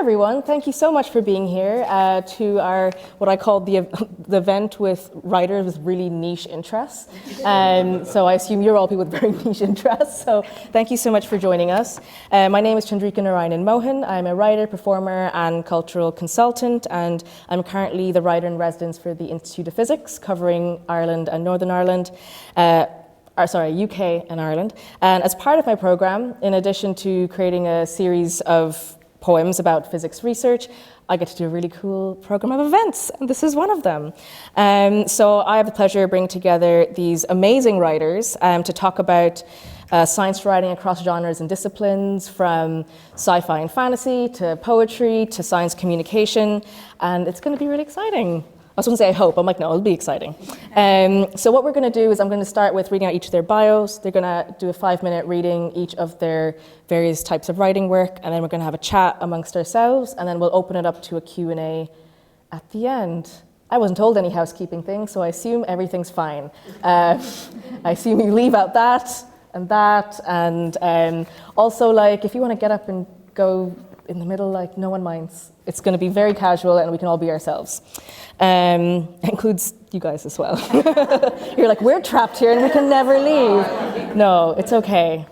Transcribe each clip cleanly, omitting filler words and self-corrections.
everyone. Thank you so much for being here to our, what I call the event with writers with really niche interests. So I assume you're all people with very niche interests. So thank you so much for joining us. My name is Chandrika Narayanan-Mohan. I'm a writer, performer, and cultural consultant, and I'm currently the writer in residence for the Institute of Physics, covering Ireland and Northern Ireland. UK and Ireland. And as part of my program, in addition to creating a series of poems about physics research, I get to do a really cool program of events, and this is one of them. So I have the pleasure of bringing together these amazing writers to talk about science writing across genres and disciplines, from sci-fi and fantasy to poetry to science communication, and it's going to be really exciting. I was going to say I hope, I'm like, no, it'll be exciting. So what we're going to do is I'm going to start with reading out each of their bios. They're going to do a 5-minute reading each of their various types of writing work, and then we're going to have a chat amongst ourselves, and then we'll open it up to a Q&A at the end. I wasn't told any housekeeping things, so I assume everything's fine. I assume you leave out that, and also, like, if you want to get up and go in the middle, like, no one minds. It's going to be very casual, and we can all be ourselves. Includes you guys as well. You're like, we're trapped here and we can never leave. No, it's okay.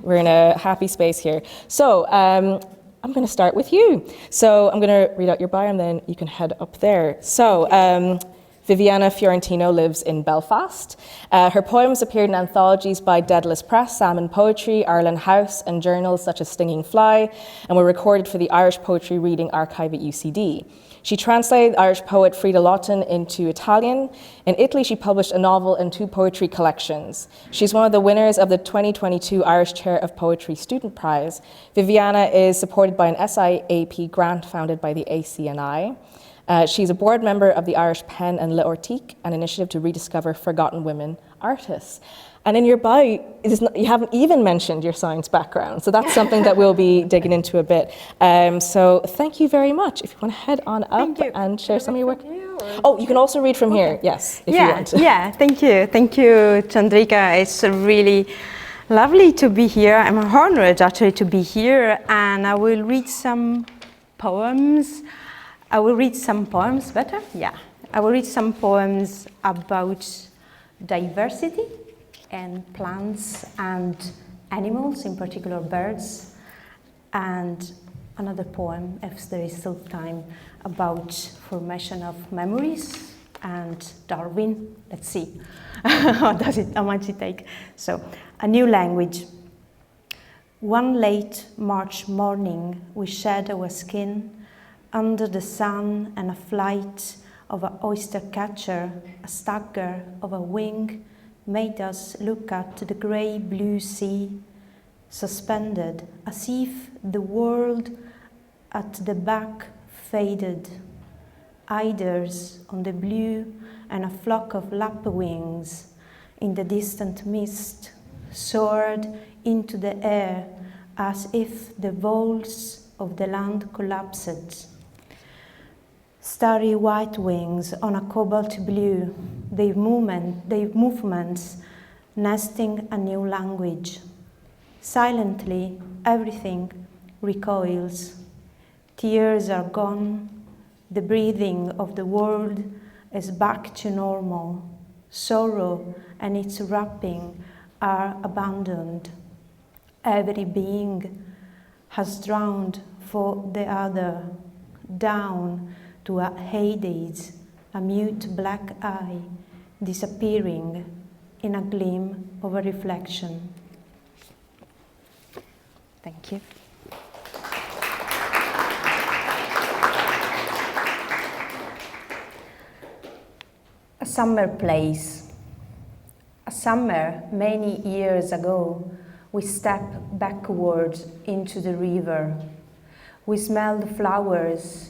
We're in a happy space here. So I'm going to start with you. So I'm going to read out your bio and then you can head up there. So Viviana Fiorentino lives in Belfast. Her poems appeared in anthologies by Dedalus Press, Salmon Poetry, Arlen House, and journals such as Stinging Fly, and were recorded for the Irish Poetry Reading Archive at UCD. She translated Irish poet Freda Laughton into Italian. In Italy, she published a novel and 2 poetry collections. She's one of the winners of the 2022 Irish Chair of Poetry Student Prize. Viviana is supported by an SIAP grant founded by the ACNI. She's a board member of the Irish Pen and Ortique, an initiative to rediscover forgotten women artists. And in your bio, you haven't even mentioned your science background, so that's something that we'll be digging into a bit. So thank you very much. If you want to head on up and share some of your work. Oh, you can also read from here, yes, if you want. Yeah, thank you. Thank you, Chandrika. It's really lovely to be here. I'm honored, actually, to be here, and I will read some poems. I will read some poems about diversity and plants and animals, in particular birds, and another poem, if there is still time, about formation of memories and Darwin. Let's see how much it take. So, a new language. One late March morning, we shed our skin under the sun, and a flight of an oyster catcher, a stagger of a wing, made us look at the grey-blue sea, suspended, as if the world at the back faded. Eiders on the blue, and a flock of lapwings in the distant mist soared into the air as if the vaults of the land collapsed. Starry white wings on a cobalt blue, their movements nesting a new language. Silently, everything recoils. Tears are gone. The breathing of the world is back to normal. Sorrow and its wrapping are abandoned. Every being has drowned for the other, down to a Hades, a mute black eye, disappearing in a gleam of a reflection. Thank you. A summer place. A summer many years ago, we stepped backwards into the river. We smelled flowers,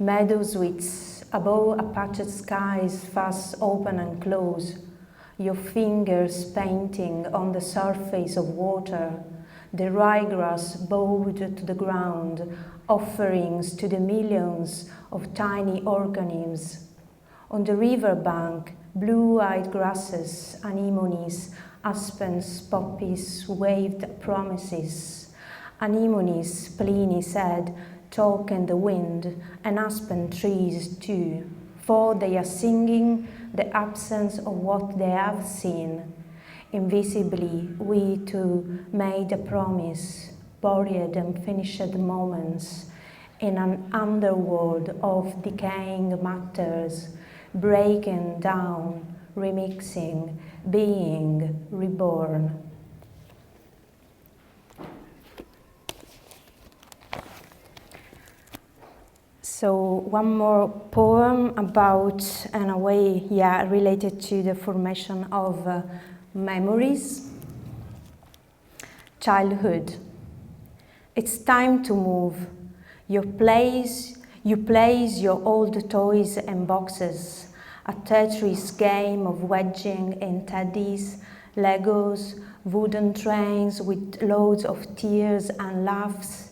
meadows with above a patched skies fast open and close, your fingers painting on the surface of water, the ryegrass bowed to the ground, offerings to the millions of tiny organisms. On the river bank, blue-eyed grasses, anemones, aspens, poppies waved promises. Anemones, Pliny said, talk in the wind, and aspen trees too, for they are singing the absence of what they have seen. Invisibly, we too made a promise, buried and finished moments, in an underworld of decaying matters, breaking down, remixing, being reborn. So one more poem about, in a way, related to the formation of memories. Childhood. It's time to move. You place your old toys and boxes, a Tetris game of wedging in teddies, Legos, wooden trains with loads of tears and laughs,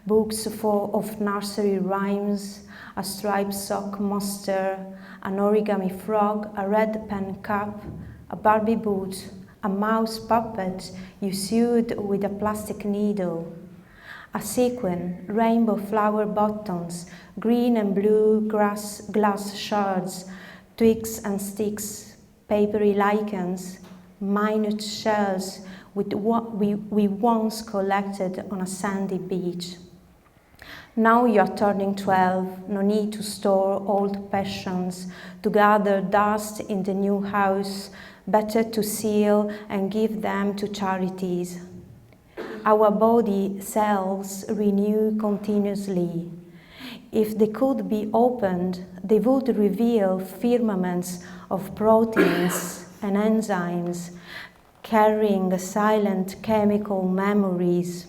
books full of nursery rhymes, a striped sock monster, an origami frog, a red pen cup, a Barbie boot, a mouse puppet you sewed with a plastic needle, a sequin, rainbow flower buttons, green and blue glass shards, twigs and sticks, papery lichens, minute shells with what we once collected on a sandy beach. Now you are turning 12, no need to store old passions, to gather dust in the new house, better to seal and give them to charities. Our body cells renew continuously. If they could be opened, they would reveal firmaments of proteins and enzymes carrying silent chemical memories,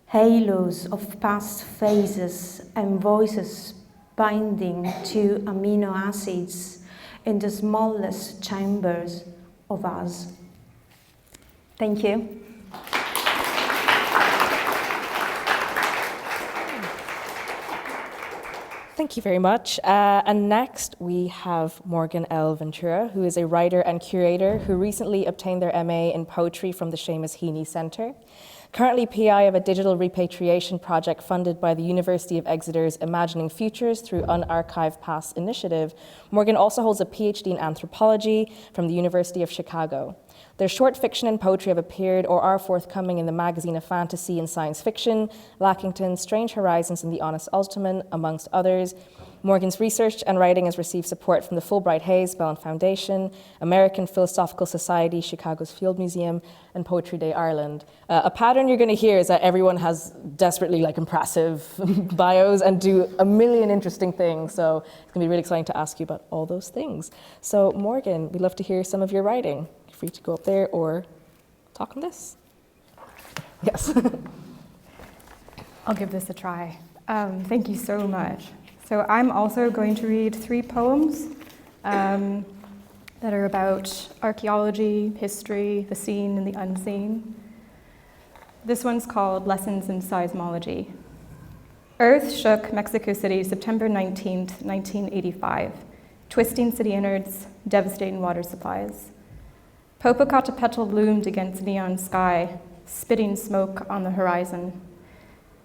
halos of past phases and voices binding to amino acids in the smallest chambers of us. Thank you. Thank you very much. And next we have Morgan L. Ventura, who is a writer and curator who recently obtained their MA in poetry from the Seamus Heaney Centre. Currently PI of a digital repatriation project funded by the University of Exeter's Imagining Futures through Unarchived Past initiative, Morgan also holds a PhD in anthropology from the University of Chicago. Their short fiction and poetry have appeared or are forthcoming in the Magazine of Fantasy and Science Fiction, Lackington, Strange Horizons, and The Honest Ultiman, amongst others. Morgan's research and writing has received support from the Fulbright Hayes Bellin Foundation, American Philosophical Society, Chicago's Field Museum, and Poetry Day Ireland. A pattern you're going to hear is that everyone has desperately impressive bios and do a million interesting things, so it's going to be really exciting to ask you about all those things. So Morgan, we'd love to hear some of your writing. You're free to go up there or talk on this. Yes. I'll give this a try. Thank you so much. So I'm also going to read 3 poems that are about archaeology, history, the seen and the unseen. This one's called Lessons in Seismology. Earth shook Mexico City September 19th, 1985, twisting city innards, devastating water supplies. Popocatépetl loomed against neon sky, spitting smoke on the horizon.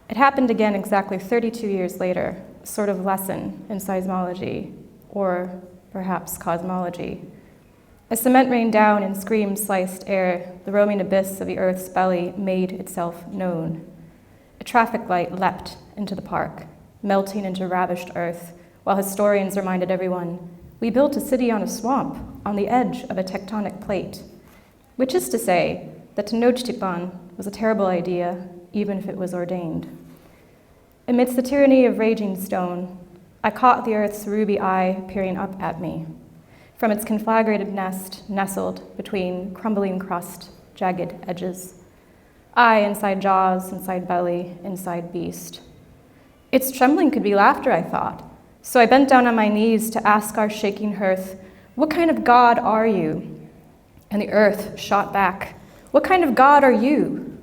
It happened again exactly 32 years later, a sort of lesson in seismology, or perhaps cosmology. As cement rained down and screams sliced air, the roaming abyss of the Earth's belly made itself known. A traffic light leapt into the park, melting into ravished Earth, while historians reminded everyone, we built a city on a swamp, on the edge of a tectonic plate. Which is to say that Tenochtitlan was a terrible idea, even if it was ordained. Amidst the tyranny of raging stone, I caught the Earth's ruby eye peering up at me, from its conflagrated nest nestled between crumbling crust, jagged edges. Eye inside jaws, inside belly, inside beast. Its trembling could be laughter, I thought, so I bent down on my knees to ask our shaking hearth, what kind of God are you? And the Earth shot back, what kind of God are you?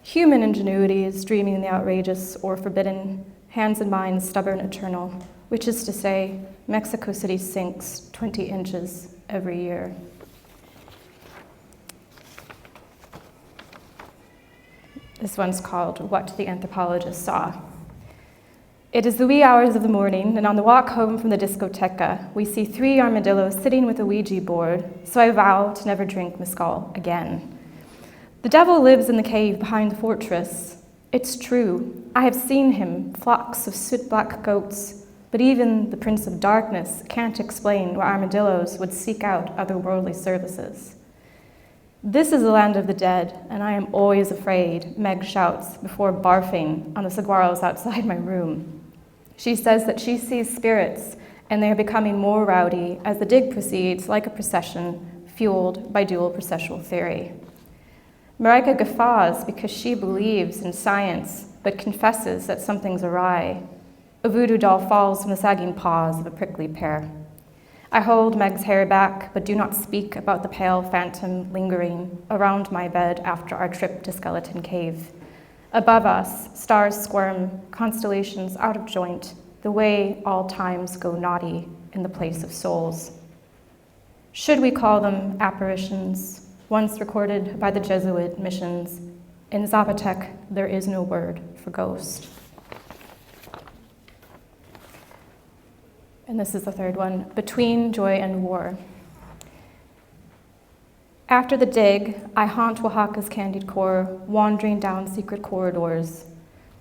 Human ingenuity is dreaming the outrageous or forbidden, hands and minds stubborn eternal, which is to say, Mexico City sinks 20 inches every year. This one's called What the Anthropologist Saw. It is the wee hours of the morning, and on the walk home from the discoteca, we see 3 armadillos sitting with a Ouija board, so I vow to never drink mescal again. The devil lives in the cave behind the fortress. It's true, I have seen him, flocks of soot-black goats, but even the Prince of Darkness can't explain why armadillos would seek out otherworldly services. This is the land of the dead, and I am always afraid, Meg shouts before barfing on the saguaros outside my room. She says that she sees spirits, and they are becoming more rowdy as the dig proceeds like a procession, fueled by dual processual theory. Marika guffaws because she believes in science, but confesses that something's awry. A voodoo doll falls from the sagging paws of a prickly pear. I hold Meg's hair back, but do not speak about the pale phantom lingering around my bed after our trip to Skeleton Cave. Above us, stars squirm, constellations out of joint, the way all times go naughty in the place of souls. Should we call them apparitions, once recorded by the Jesuit missions? In Zapotec, there is no word for ghost. And this is the third one, Between Joy and War. After the dig, I haunt Oaxaca's candied core, wandering down secret corridors.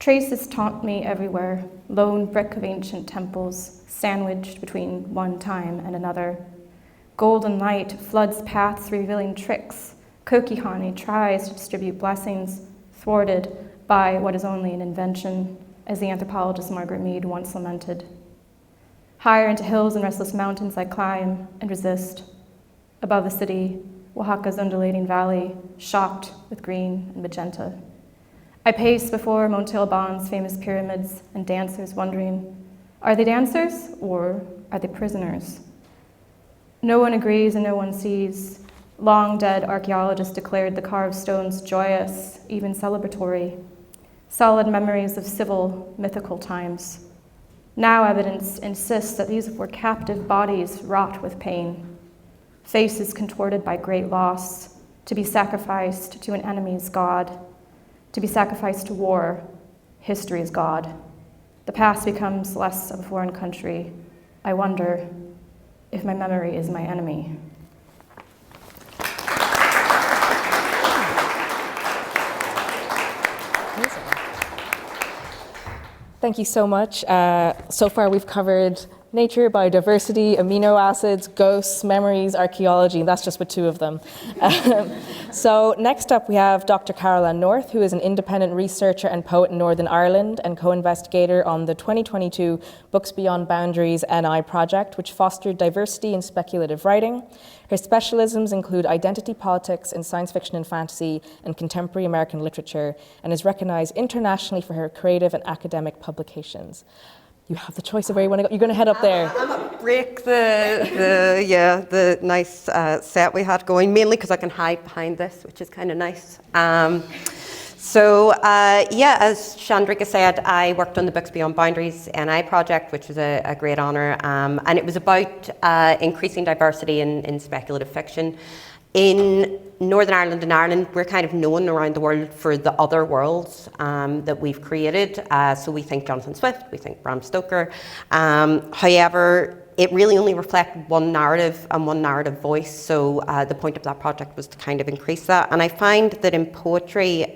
Traces taunt me everywhere, lone brick of ancient temples, sandwiched between one time and another. Golden light floods paths revealing tricks. Kokihani tries to distribute blessings, thwarted by what is only an invention, as the anthropologist Margaret Mead once lamented. Higher into hills and restless mountains I climb and resist. Above the city, Oaxaca's undulating valley, shocked with green and magenta. I pace before Montalban's famous pyramids and dancers wondering, are they dancers or are they prisoners? No one agrees and no one sees. Long dead archaeologists declared the carved stones joyous, even celebratory, solid memories of civil, mythical times. Now evidence insists that these were captive bodies wrought with pain, faces contorted by great loss, to be sacrificed to an enemy's God, to be sacrificed to war, history's God. The past becomes less of a foreign country. I wonder if my memory is my enemy. Thank you so much. So far we've covered nature, biodiversity, amino acids, ghosts, memories, archaeology, and that's just with 2 of them. So next up we have Dr Carolann North, who is an independent researcher and poet in Northern Ireland and co-investigator on the 2022 Books Beyond Boundaries NI project, which fostered diversity in speculative writing. Her specialisms include identity politics in science fiction and fantasy and contemporary American literature, and is recognized internationally for her creative and academic publications. You have the choice of where you want to go. You're going to head up there. I'm going to break the nice set we had going, mainly because I can hide behind this, which is kind of nice. As Chandrika said, I worked on the Books Beyond Boundaries NI project, which was a great honour, and it was about increasing diversity in speculative fiction. In Northern Ireland and Ireland, we're kind of known around the world for the other worlds that we've created. So we think Jonathan Swift, we think Bram Stoker. However, it really only reflected one narrative and one narrative voice. So the point of that project was to kind of increase that. And I find that in poetry,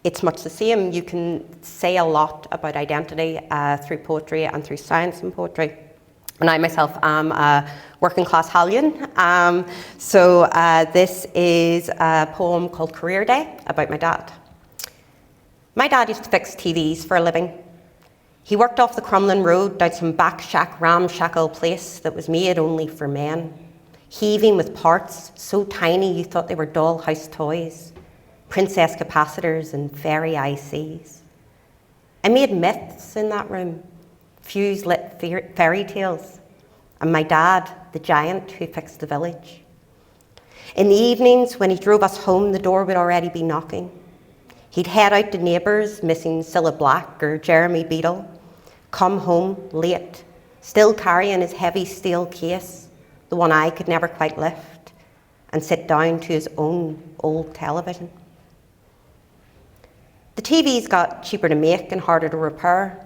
it's much the same. You can say a lot about identity through poetry and through science and poetry. And I myself am a working class Hallian. This is a poem called Career Day about my dad. My dad used to fix TVs for a living. He worked off the Crumlin Road down some back shack ramshackle place that was made only for men, heaving with parts so tiny you thought they were dollhouse toys, princess capacitors and fairy ICs. I made myths in that room, fuse-lit fairy tales, and my dad, the giant who fixed the village. In the evenings, when he drove us home, the door would already be knocking. He'd head out to neighbours, missing Cilla Black or Jeremy Beadle, come home late, still carrying his heavy steel case, the one I could never quite lift, and sit down to his own old television. The TVs got cheaper to make and harder to repair.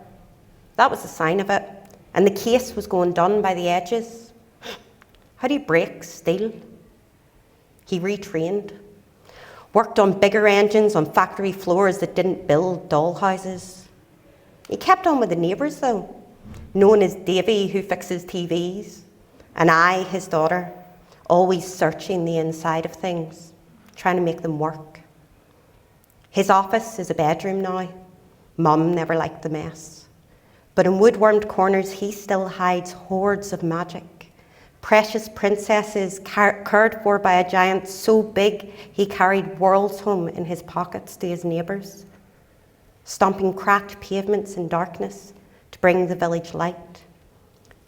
That was the sign of it. And the case was going done by the edges. How do you break steel? He retrained, worked on bigger engines on factory floors that didn't build dollhouses. He kept on with the neighbours though, known as Davy, who fixes TVs, and I, his daughter, always searching the inside of things, trying to make them work. His office is a bedroom now. Mum never liked the mess. But in wood-wormed corners, he still hides hordes of magic. Precious princesses cared for by a giant so big he carried worlds home in his pockets to his neighbours, stomping cracked pavements in darkness to bring the village light.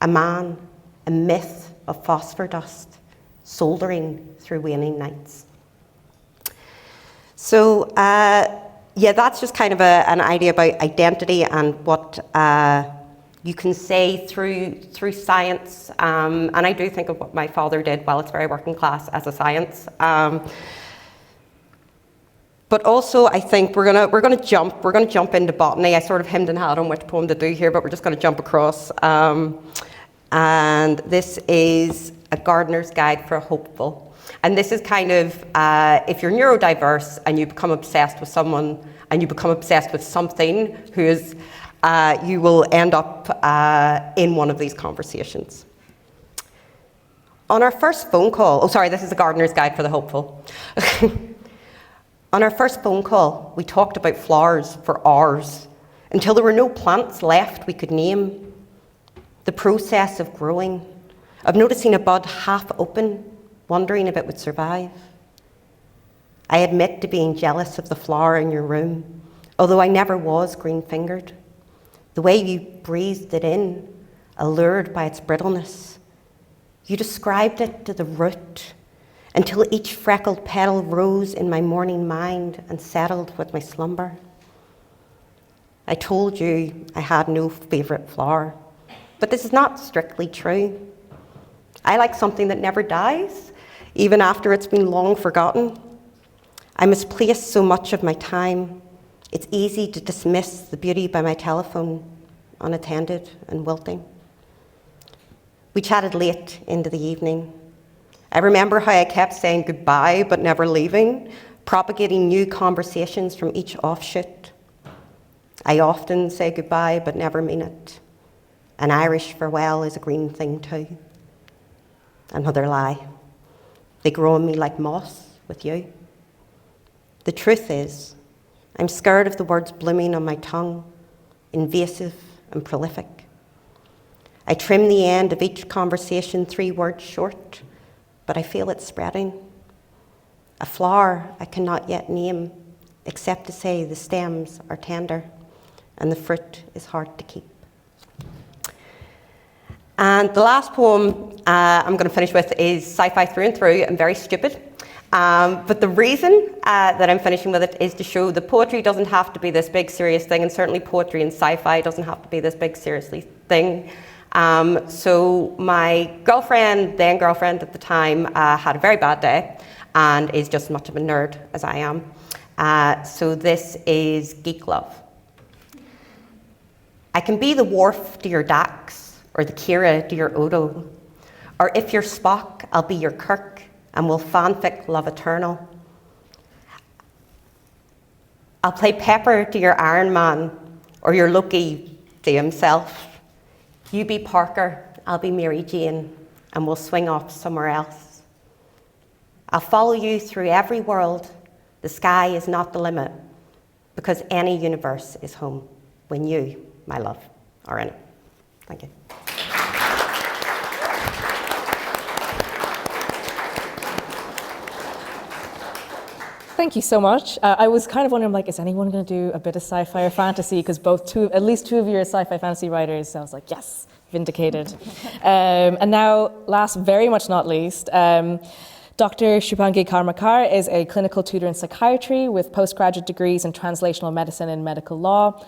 A man, a myth of phosphor dust, soldering through waning nights. So, yeah, that's just kind of an idea about identity and what you can say through science, and I do think of what my father did, while it's very working class, as a science. But also, I think we're gonna jump into botany. I sort of hemmed and hawed on which poem to do here, but we're just gonna jump across. And this is A Gardener's Guide for a Hopeful. And this is kind of, if you're neurodiverse and you become obsessed with someone and you become obsessed with something who is, you will end up in one of these conversations. On our first phone call, this is A Gardener's Guide for the Hopeful. On our first phone call, we talked about flowers for hours until there were no plants left we could name. The process of growing, of noticing a bud half open, wondering if it would survive. I admit to being jealous of the flower in your room, although I never was green-fingered. The way you breathed it in, allured by its brittleness. You described it to the root, until each freckled petal rose in my morning mind and settled with my slumber. I told you I had no favourite flower, but this is not strictly true. I like something that never dies, even after it's been long forgotten. I misplace so much of my time. It's easy to dismiss the beauty by my telephone, unattended and wilting. We chatted late into the evening. I remember how I kept saying goodbye but never leaving, propagating new conversations from each offshoot. I often say goodbye but never mean it. An Irish farewell is a green thing too. Another lie. They grow on me like moss with you. The truth is, I'm scared of the words blooming on my tongue, invasive and prolific. I trim the end of each conversation 3 words short, but I feel it spreading. A flower I cannot yet name, except to say the stems are tender and the fruit is hard to keep. And the last poem I'm going to finish with is sci-fi through and through and very stupid. But the reason that I'm finishing with it is to show that poetry doesn't have to be this big serious thing, and certainly poetry and sci-fi doesn't have to be this big seriously thing. So my girlfriend, then girlfriend at the time, had a very bad day and is just as much of a nerd as I am. So this is Geek Love. I can be the Worf to your Dax, or the Kira to your Odo. Or if you're Spock, I'll be your Kirk, and we'll fanfic love eternal. I'll play Pepper to your Iron Man, or your Loki to himself. You be Parker, I'll be Mary Jane, and we'll swing off somewhere else. I'll follow you through every world. The sky is not the limit, because any universe is home when you, my love, are in it. Thank you. Thank you so much. I was kind of wondering, like, is anyone going to do a bit of sci-fi or fantasy? Because at least two of you are sci-fi fantasy writers. So I was like, yes, vindicated. And now, last, very much not least, Dr. Shubhangi Karmakar is a clinical tutor in psychiatry with postgraduate degrees in translational medicine and medical law.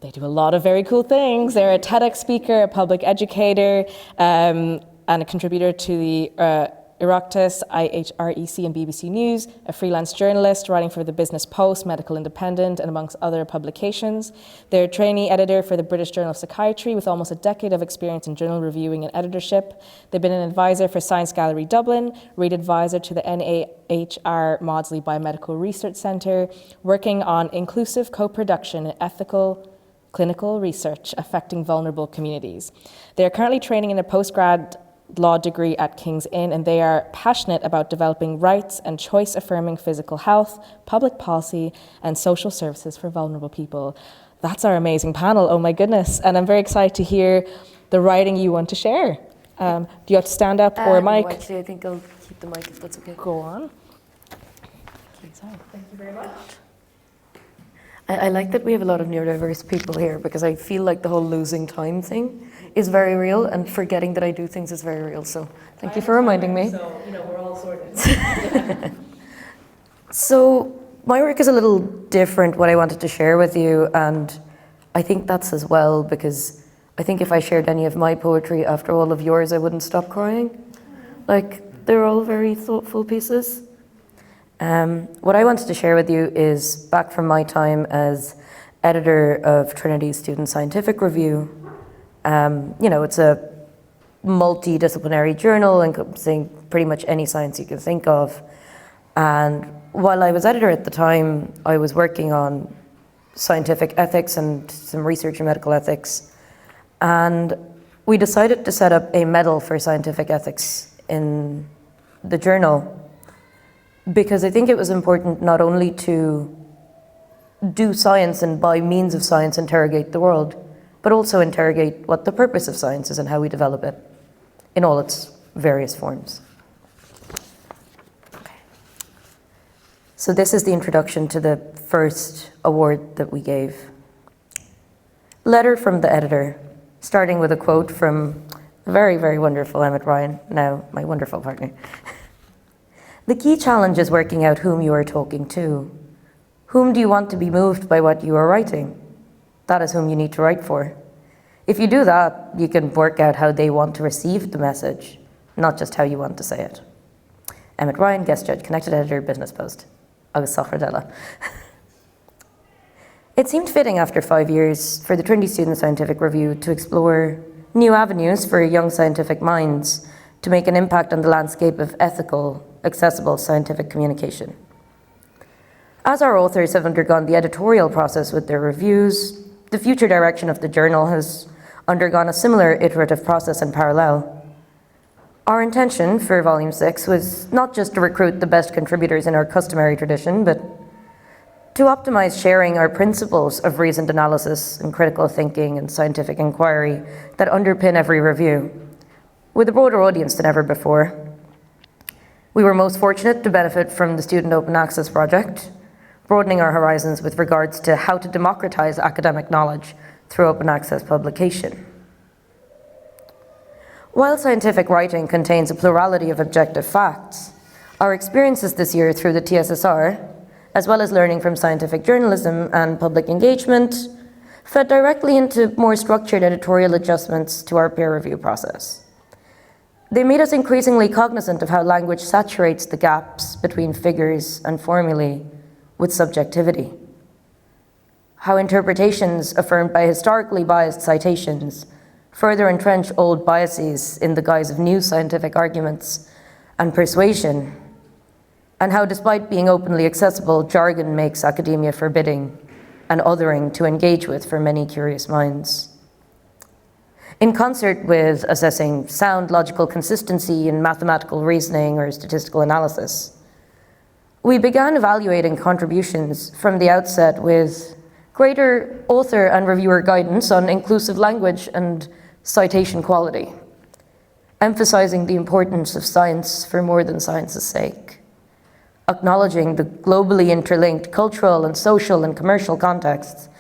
They do a lot of very cool things. They're a TEDx speaker, a public educator, and a contributor to the Oireachtas, IHREC and BBC News, a freelance journalist writing for the Business Post, Medical Independent, and amongst other publications. They're a trainee editor for the British Journal of Psychiatry with almost a decade of experience in journal reviewing and editorship. They've been an advisor for Science Gallery Dublin, read advisor to the NAHR Maudsley Biomedical Research Centre, working on inclusive co-production and ethical clinical research affecting vulnerable communities. They are currently training in a postgrad law degree at King's Inn, and they are passionate about developing rights and choice-affirming physical health, public policy, and social services for vulnerable people. That's our amazing panel, oh my goodness. And I'm very excited to hear the writing you want to share. Do you have to stand up or mic? No, actually, I think I'll keep the mic if that's okay. Go on. Thank you very much. I like that we have a lot of neurodiverse people here because I feel like the whole losing time thing is very real, and forgetting that I do things is very real. So thank you for reminding me. So, we're all sorted. So my work is a little different, what I wanted to share with you, and I think that's as well because I think if I shared any of my poetry after all of yours, I wouldn't stop crying. Like, they're all very thoughtful pieces. What I wanted to share with you is back from my time as editor of Trinity's Student Scientific Review. It's a multidisciplinary journal encompassing pretty much any science you can think of. And while I was editor at the time, I was working on scientific ethics and some research in medical ethics. And we decided to set up a medal for scientific ethics in the journal because I think it was important not only to do science and by means of science interrogate the world, but also interrogate what the purpose of science is and how we develop it in all its various forms. Okay. So this is the introduction to the first award that we gave. Letter from the editor, starting with a quote from the very, very wonderful Emmett Ryan, now my wonderful partner. The key challenge is working out whom you are talking to. Whom do you want to be moved by what you are writing? That is whom you need to write for. If you do that, you can work out how they want to receive the message, not just how you want to say it. Emmett Ryan, guest judge, connected editor, Business Post. Agus Sachardella. It seemed fitting after 5 years for the Trinity Student Scientific Review to explore new avenues for young scientific minds to make an impact on the landscape of ethical, accessible scientific communication. As our authors have undergone the editorial process with their reviews, the future direction of the journal has undergone a similar iterative process in parallel. Our intention for Volume 6 was not just to recruit the best contributors in our customary tradition, but to optimize sharing our principles of reasoned analysis and critical thinking and scientific inquiry that underpin every review, with a broader audience than ever before. We were most fortunate to benefit from the Student Open Access Project, broadening our horizons with regards to how to democratize academic knowledge through open access publication. While scientific writing contains a plurality of objective facts, our experiences this year through the TSSR, as well as learning from scientific journalism and public engagement, fed directly into more structured editorial adjustments to our peer review process. They made us increasingly cognizant of how language saturates the gaps between figures and formulae with subjectivity. How interpretations affirmed by historically biased citations further entrench old biases in the guise of new scientific arguments and persuasion, and how despite being openly accessible, jargon makes academia forbidding and othering to engage with for many curious minds. In concert with assessing sound logical consistency in mathematical reasoning or statistical analysis, we began evaluating contributions from the outset with greater author and reviewer guidance on inclusive language and citation quality, emphasizing the importance of science for more than science's sake, acknowledging the globally interlinked cultural and social and commercial contexts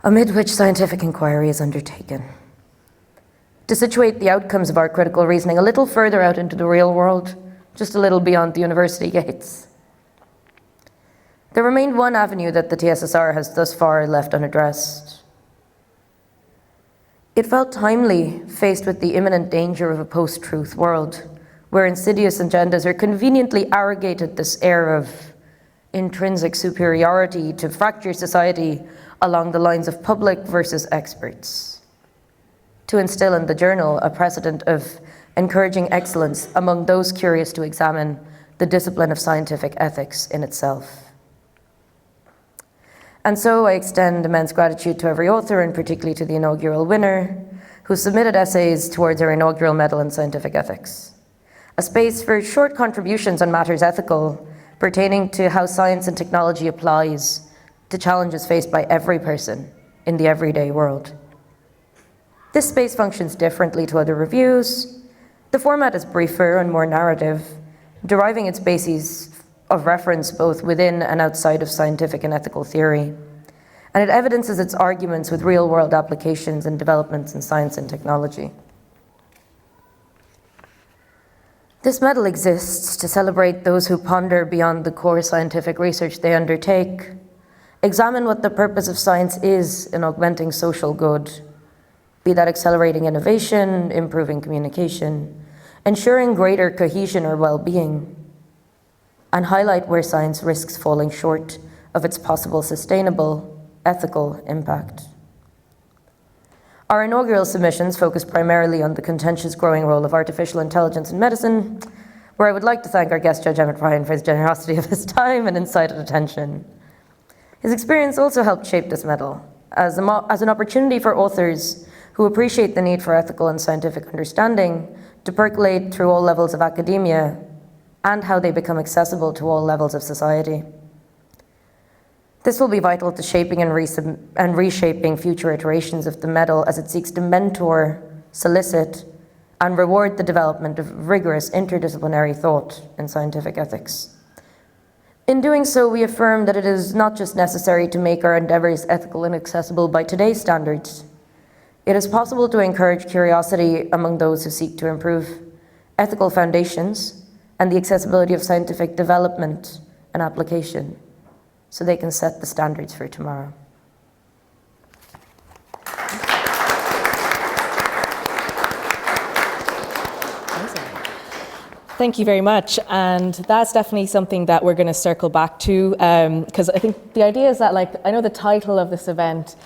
amid which scientific inquiry is undertaken. To situate the outcomes of our critical reasoning a little further out into the real world, just a little beyond the university gates. There remained one avenue that the TSSR has thus far left unaddressed. It felt timely, faced with the imminent danger of a post-truth world, where insidious agendas are conveniently arrogated this air of intrinsic superiority to fracture society along the lines of public versus experts, to instill in the journal a precedent of encouraging excellence among those curious to examine the discipline of scientific ethics in itself. And so I extend immense gratitude to every author, and particularly to the inaugural winner, who submitted essays towards our inaugural medal in scientific ethics, a space for short contributions on matters ethical pertaining to how science and technology applies to challenges faced by every person in the everyday world. This space functions differently to other reviews. The format is briefer and more narrative, deriving its bases of reference both within and outside of scientific and ethical theory. And it evidences its arguments with real-world applications and developments in science and technology. This medal exists to celebrate those who ponder beyond the core scientific research they undertake, examine what the purpose of science is in augmenting social good, be that accelerating innovation, improving communication, ensuring greater cohesion or well-being, and highlight where science risks falling short of its possible sustainable, ethical impact. Our inaugural submissions focus primarily on the contentious growing role of artificial intelligence in medicine, where I would like to thank our guest judge Emmett Ryan for his generosity of his time and insight and attention. His experience also helped shape this medal as an opportunity for authors who appreciate the need for ethical and scientific understanding to percolate through all levels of academia and how they become accessible to all levels of society. This will be vital to shaping and reshaping future iterations of the medal as it seeks to mentor, solicit, and reward the development of rigorous interdisciplinary thought in scientific ethics. In doing so, we affirm that it is not just necessary to make our endeavors ethical and accessible by today's standards. It is possible to encourage curiosity among those who seek to improve ethical foundations and the accessibility of scientific development and application, so they can set the standards for tomorrow. Thank you very much, and that's definitely something that we're going to circle back to, because I think the idea is that, I know the title of this event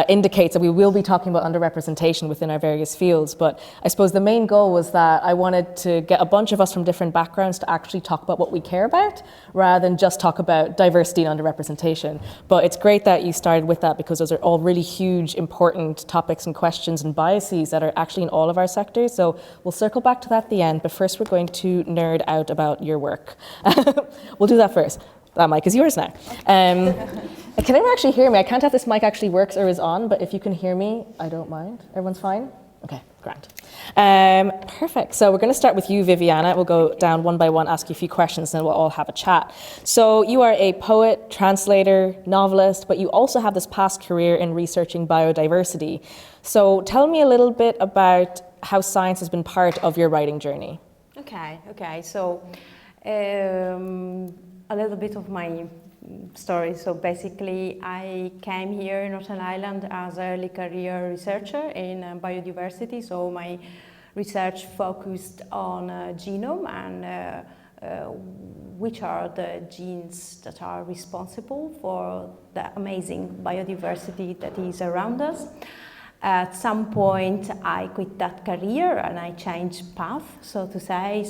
indicates that we will be talking about underrepresentation within our various fields, but I suppose the main goal was that I wanted to get a bunch of us from different backgrounds to actually talk about what we care about, rather than just talk about diversity and underrepresentation. But it's great that you started with that, because those are all really huge, important topics and questions and biases that are actually in all of our sectors. So we'll circle back to that at the end, but first we're going to nerd out about your work. We'll do that first. That mic is yours now. Can anyone actually hear me? I can't tell if this mic actually works or is on, but if you can hear me, I don't mind. Everyone's fine? Okay, grand. Perfect. So we're going to start with you, Viviana. We'll go down one by one, ask you a few questions, and then we'll all have a chat. So you are a poet, translator, novelist, but you also have this past career in researching biodiversity. So tell me a little bit about how science has been part of your writing journey. Okay. So a little bit of my story. So basically, I came here in Northern Ireland as an early career researcher in biodiversity. So my research focused on genome and which are the genes that are responsible for the amazing biodiversity that is around us. At some point, I quit that career and I changed path, so to say.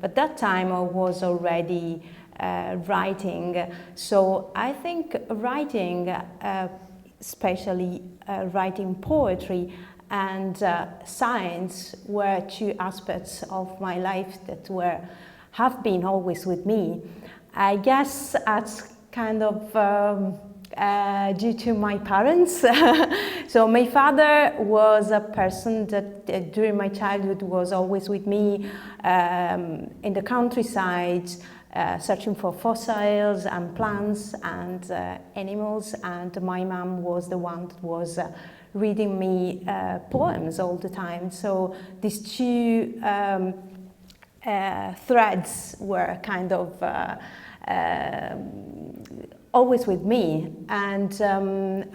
But that time I was already writing. So I think writing, especially writing poetry and science, were two aspects of my life that have been always with me. I guess that's kind of due to my parents. So my father was a person that during my childhood was always with me in the countryside, searching for fossils and plants and animals, and my mom was the one that was reading me poems all the time. So these two threads were kind of always with me, and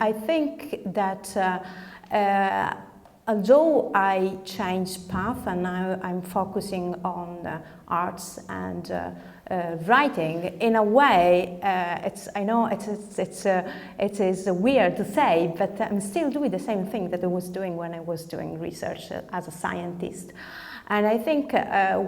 I think that although I changed path and now I'm focusing on arts and writing, in a way, I know it is weird to say, but I'm still doing the same thing that I was doing when I was doing research as a scientist. And I think there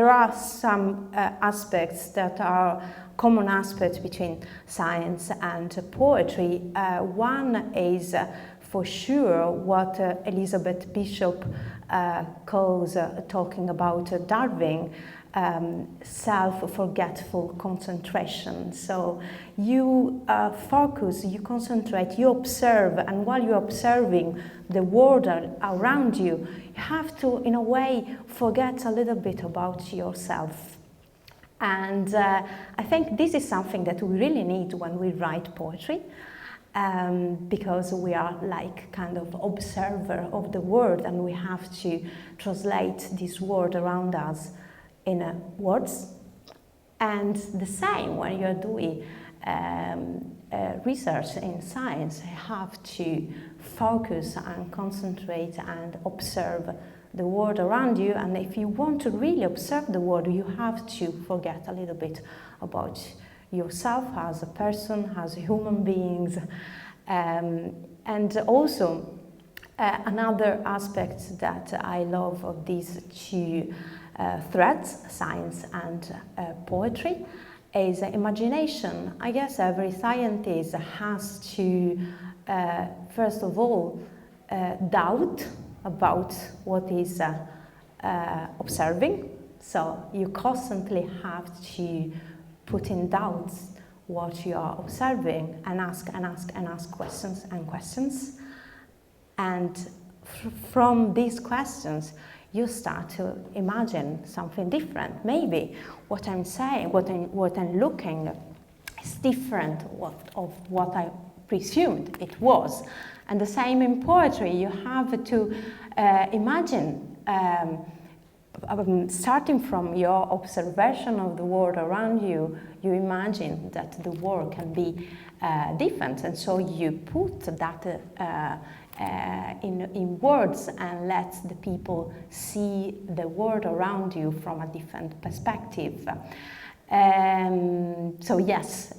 are some aspects that are common aspects between science and poetry. One is for sure what Elizabeth Bishop calls talking about Darwin, self-forgetful concentration. So you focus, you concentrate, you observe, and while you're observing the world around you, you have to, in a way, forget a little bit about yourself. And I think this is something that we really need when we write poetry, because we are like kind of observer of the world, and we have to translate this world around us in words. And the same when you're doing research in science, you have to focus and concentrate and observe the world around you. And if you want to really observe the world, you have to forget a little bit about yourself as a person, as human beings. And also another aspect that I love of these two threads, science and poetry, is imagination. I guess every scientist has to, first of all, doubt about what is observing. So you constantly have to put in doubt what you are observing and ask questions and questions. And from these questions, you start to imagine something different. Maybe what I'm saying, what I'm looking is different of what I presumed it was. And the same in poetry, you have to imagine, starting from your observation of the world around you, you imagine that the world can be different. And so you put that in words and let the people see the world around you from a different perspective. So yes.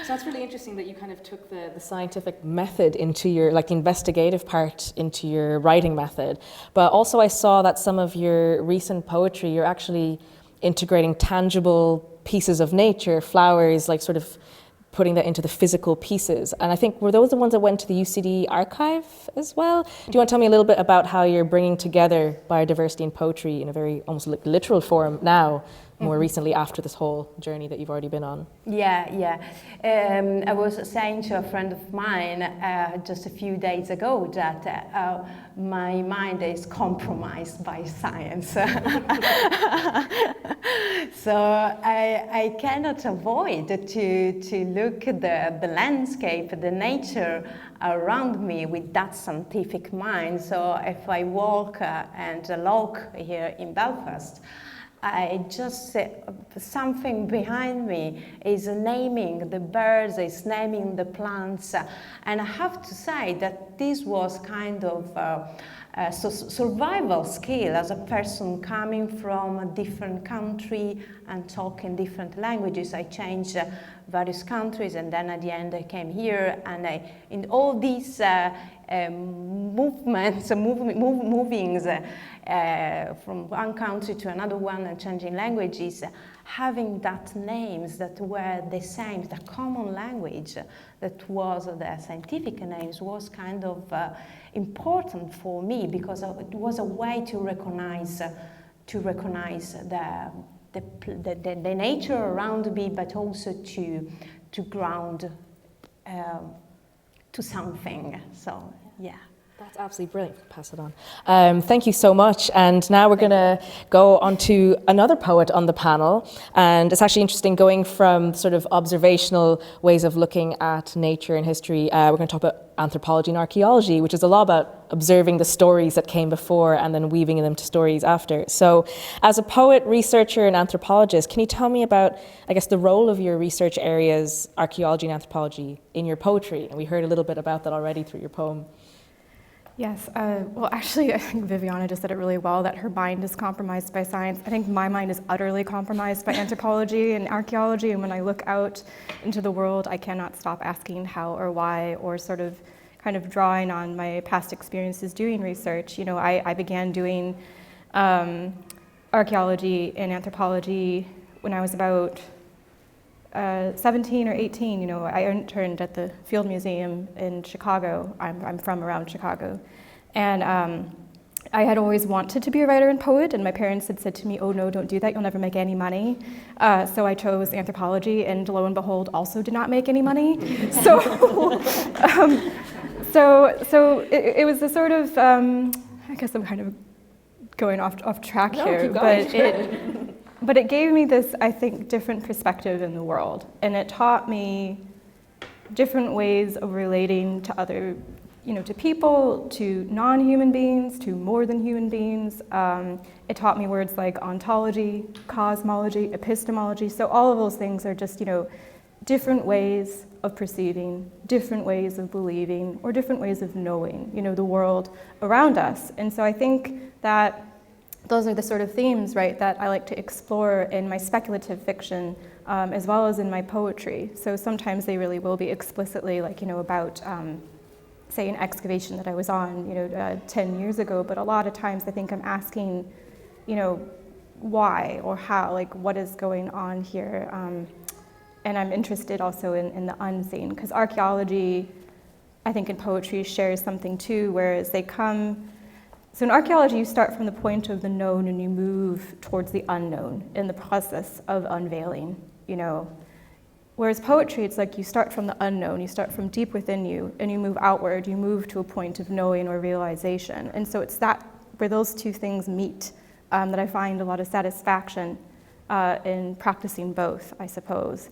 So that's really interesting that you kind of took the scientific method into your, like, investigative part into your writing method. But also I saw that some of your recent poetry, you're actually integrating tangible pieces of nature, flowers, like sort of putting that into the physical pieces. And I think, were those the ones that went to the UCD archive as well? Do you want to tell me a little bit about how you're bringing together biodiversity and poetry in a very almost like literal form now, more recently after this whole journey that you've already been on? Yeah. I was saying to a friend of mine just a few days ago that my mind is compromised by science. So I cannot avoid to look at the landscape, the nature around me with that scientific mind. So if I walk and look here in Belfast, I just, something behind me is naming the birds, is naming the plants. And I have to say that this was kind of a survival skill as a person coming from a different country and talking different languages. I changed various countries, and then at the end I came here, and in all these movements, movings from one country to another one and changing languages, having that names that were the same, the common language that was the scientific names was kind of important for me, because it was a way to recognize the nature around me, but also to ground to something. So yeah. That's absolutely brilliant. Pass it on. Thank you so much. And now we're going to go on to another poet on the panel. And it's actually interesting going from sort of observational ways of looking at nature and history. We're going to talk about anthropology and archaeology, which is a lot about observing the stories that came before and then weaving them to stories after. So as a poet, researcher, and anthropologist, can you tell me about, I guess, the role of your research areas, archaeology and anthropology, in your poetry? And we heard a little bit about that already through your poem. Yes, well, actually, I think Viviana just said it really well, that her mind is compromised by science. I think my mind is utterly compromised by anthropology and archaeology, and when I look out into the world, I cannot stop asking how or why, or sort of kind of drawing on my past experiences doing research. You know, I began doing archaeology and anthropology when I was about 17 or 18. You know, I interned at the Field Museum in Chicago. I'm from around Chicago. And I had always wanted to be a writer and poet, and my parents had said to me, oh no, don't do that, you'll never make any money. So I chose anthropology, and lo and behold, also did not make any money. So it was a sort of, I guess I'm kind of going off track here, keep going. But it gave me this, I think, different perspective in the world, and it taught me different ways of relating to other, you know, to people, to non-human beings, to more than human beings. It taught me words like ontology, cosmology, epistemology. So all of those things are just, you know, different ways of perceiving, different ways of believing, or different ways of knowing, you know, the world around us. And so I think that those are the sort of themes, right, that I like to explore in my speculative fiction, as well as in my poetry. So sometimes they really will be explicitly, like, you know, about, say, an excavation that I was on, you know, 10 years ago. But a lot of times I think I'm asking, you know, why or how, like, what is going on here? And I'm interested also in the unseen, because archaeology, I think in poetry, shares something too, whereas they come. So in archaeology, you start from the point of the known and you move towards the unknown in the process of unveiling, you know. Whereas poetry, it's like you start from the unknown, you start from deep within you, and you move outward, you move to a point of knowing or realization. And so it's that, where those two things meet, that I find a lot of satisfaction in practicing both, I suppose.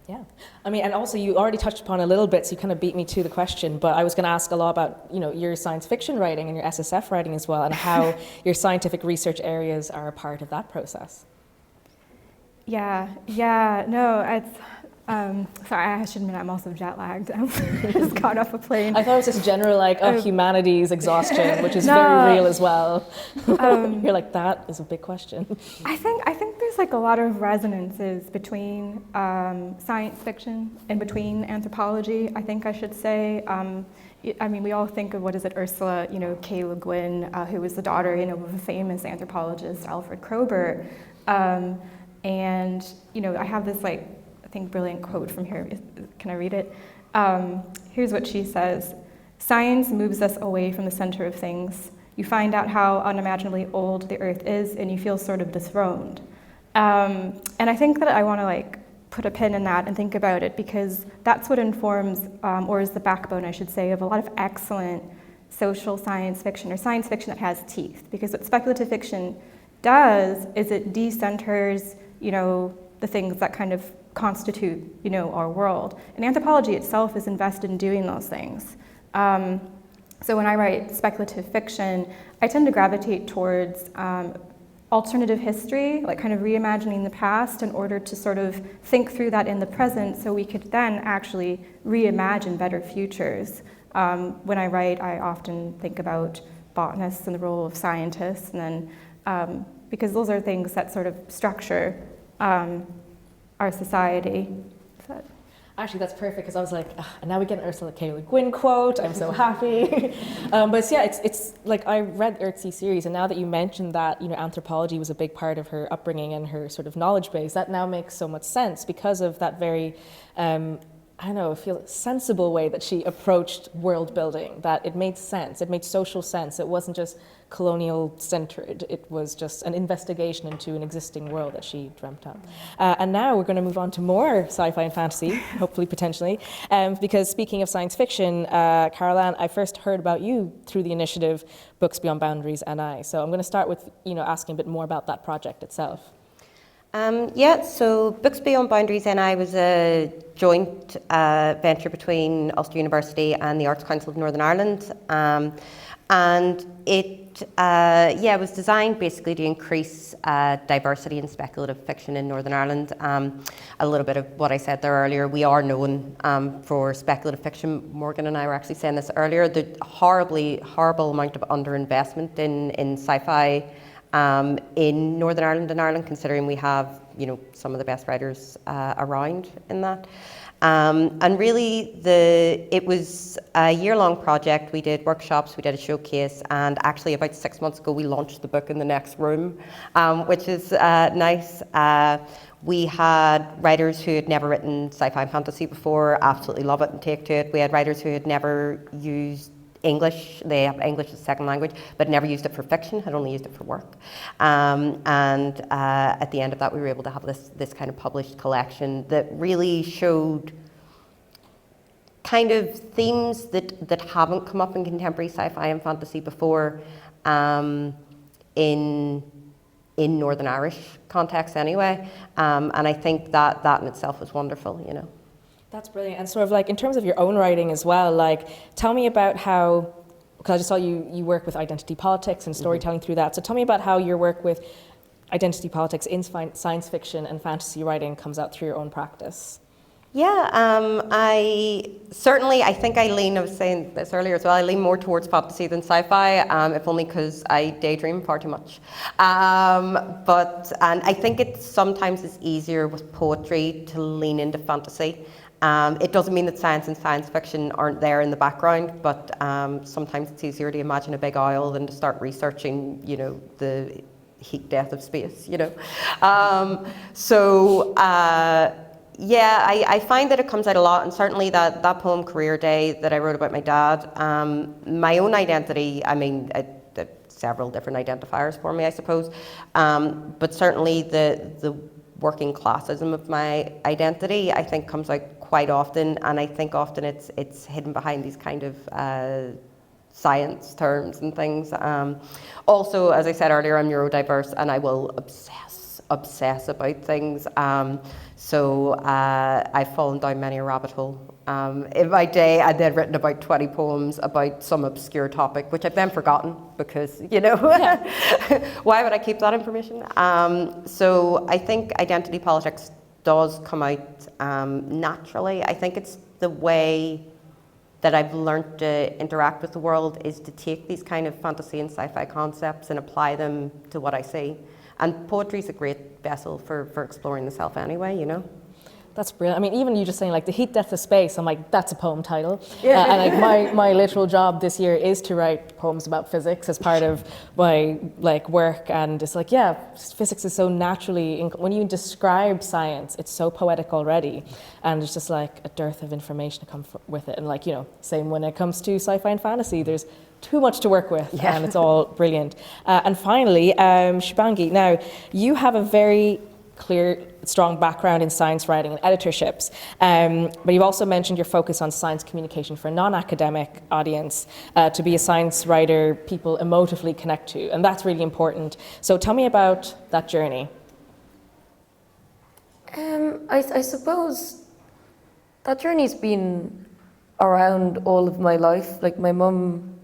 Yeah, I mean, and also you already touched upon a little bit, so you kind of beat me to the question, but I was going to ask a lot about, you know, your science fiction writing and your SSF writing as well, and how your scientific research areas are a part of that process. Yeah, no, it's, sorry, I should admit I'm also jet lagged. I just got off a plane. I thought it was just general, like, humanities exhaustion, which is very real as well. You're like, that is a big question. I think there's like a lot of resonances between science fiction and between anthropology, I think I should say. I mean, we all think of, what is it, Ursula, you know, K. Le Guin, who was the daughter, you know, of a famous anthropologist, Alfred Kroeber. And, you know, I have this, like, I think brilliant quote from here. Can I read it? Here's what she says. Science moves us away from the center of things. You find out how unimaginably old the earth is, and you feel sort of dethroned. And I think that I want to, like, put a pin in that and think about it, because that's what informs, or is the backbone, I should say, of a lot of excellent social science fiction, or science fiction that has teeth. Because what speculative fiction does is it decenters, you know, the things that kind of constitute, you know, our world. And anthropology itself is invested in doing those things. So when I write speculative fiction, I tend to gravitate towards alternative history, like kind of reimagining the past in order to sort of think through that in the present, so we could then actually reimagine better futures. When I write, I often think about botanists and the role of scientists, and then because those are things that sort of structure our society. Actually, that's perfect, because I was like, and now we get an Ursula K. Le Guin quote. I'm so happy. But yeah, it's like, I read the Earthsea series, and now that you mentioned that, you know, anthropology was a big part of her upbringing and her sort of knowledge base, that now makes so much sense because of that very I don't know, feel sensible way that she approached world building, that it made sense, it made social sense. It wasn't just colonial centered, it was just an investigation into an existing world that she dreamt up. And now we're going to move on to more sci-fi and fantasy, hopefully, potentially, because speaking of science fiction, Carolann, I first heard about you through the initiative Books Beyond Boundaries NI. So I'm going to start with asking a bit more about that project itself. So Books Beyond Boundaries NI was a joint venture between Ulster University and the Arts Council of Northern Ireland. And it was designed basically to increase diversity in speculative fiction in Northern Ireland. A little bit of what I said there earlier, we are known for speculative fiction. Morgan and I were actually saying this earlier, the horrible amount of underinvestment in sci-fi in Northern Ireland and Ireland, considering we have, some of the best writers around in that. And really, it was a year-long project. We did workshops, we did a showcase, and actually about 6 months ago, we launched the book in the next room, which is nice. We had writers who had never written sci-fi and fantasy before, absolutely love it and take to it. We had writers who had never used English, they have English as a second language, but never used it for fiction, had only used it for work. And at the end of that, we were able to have this kind of published collection that really showed kind of themes that haven't come up in contemporary sci-fi and fantasy before, in Northern Irish context anyway. And I think that in itself was wonderful, That's brilliant. And sort of like in terms of your own writing as well, like tell me about how, because I just saw you work with identity politics and storytelling through that. So tell me about how your work with identity politics in science fiction and fantasy writing comes out through your own practice. Yeah, I think I lean, I was saying this earlier as well, I lean more towards fantasy than sci-fi, if only because I daydream far too much. And I think it sometimes is easier with poetry to lean into fantasy. It doesn't mean that science and science fiction aren't there in the background, but sometimes it's easier to imagine a big owl than to start researching, the heat death of space, I find that it comes out a lot, and certainly that poem Career Day that I wrote about my dad, my own identity, several different identifiers for me, I suppose, but certainly the working classism of my identity, I think, comes out quite often, and I think often it's hidden behind these kind of science terms and things. Also, as I said earlier, I'm neurodiverse, and I will obsess about things. So I've fallen down many a rabbit hole in my day, and then written about 20 poems about some obscure topic, which I've then forgotten because, why would I keep that information? So I think identity politics does come out naturally. I think it's the way that I've learned to interact with the world is to take these kind of fantasy and sci-fi concepts and apply them to what I see. And poetry is a great vessel for exploring the self anyway, That's brilliant. I mean, even you just saying like the heat death of space, I'm like, that's a poem title. Yeah. And like my literal job this year is to write poems about physics as part of my work. And it's like, yeah, physics is so naturally, when you describe science, it's so poetic already. And there's just like a dearth of information to come with it. And same when it comes to sci-fi and fantasy, there's too much to work with, and it's all brilliant. And finally, Shubhangi, now you have a very clear, strong background in science writing and editorships, but you've also mentioned your focus on science communication for a non-academic audience, to be a science writer people emotively connect to, and that's really important. So tell me about that journey. I suppose that journey's been around all of my life. Like my mum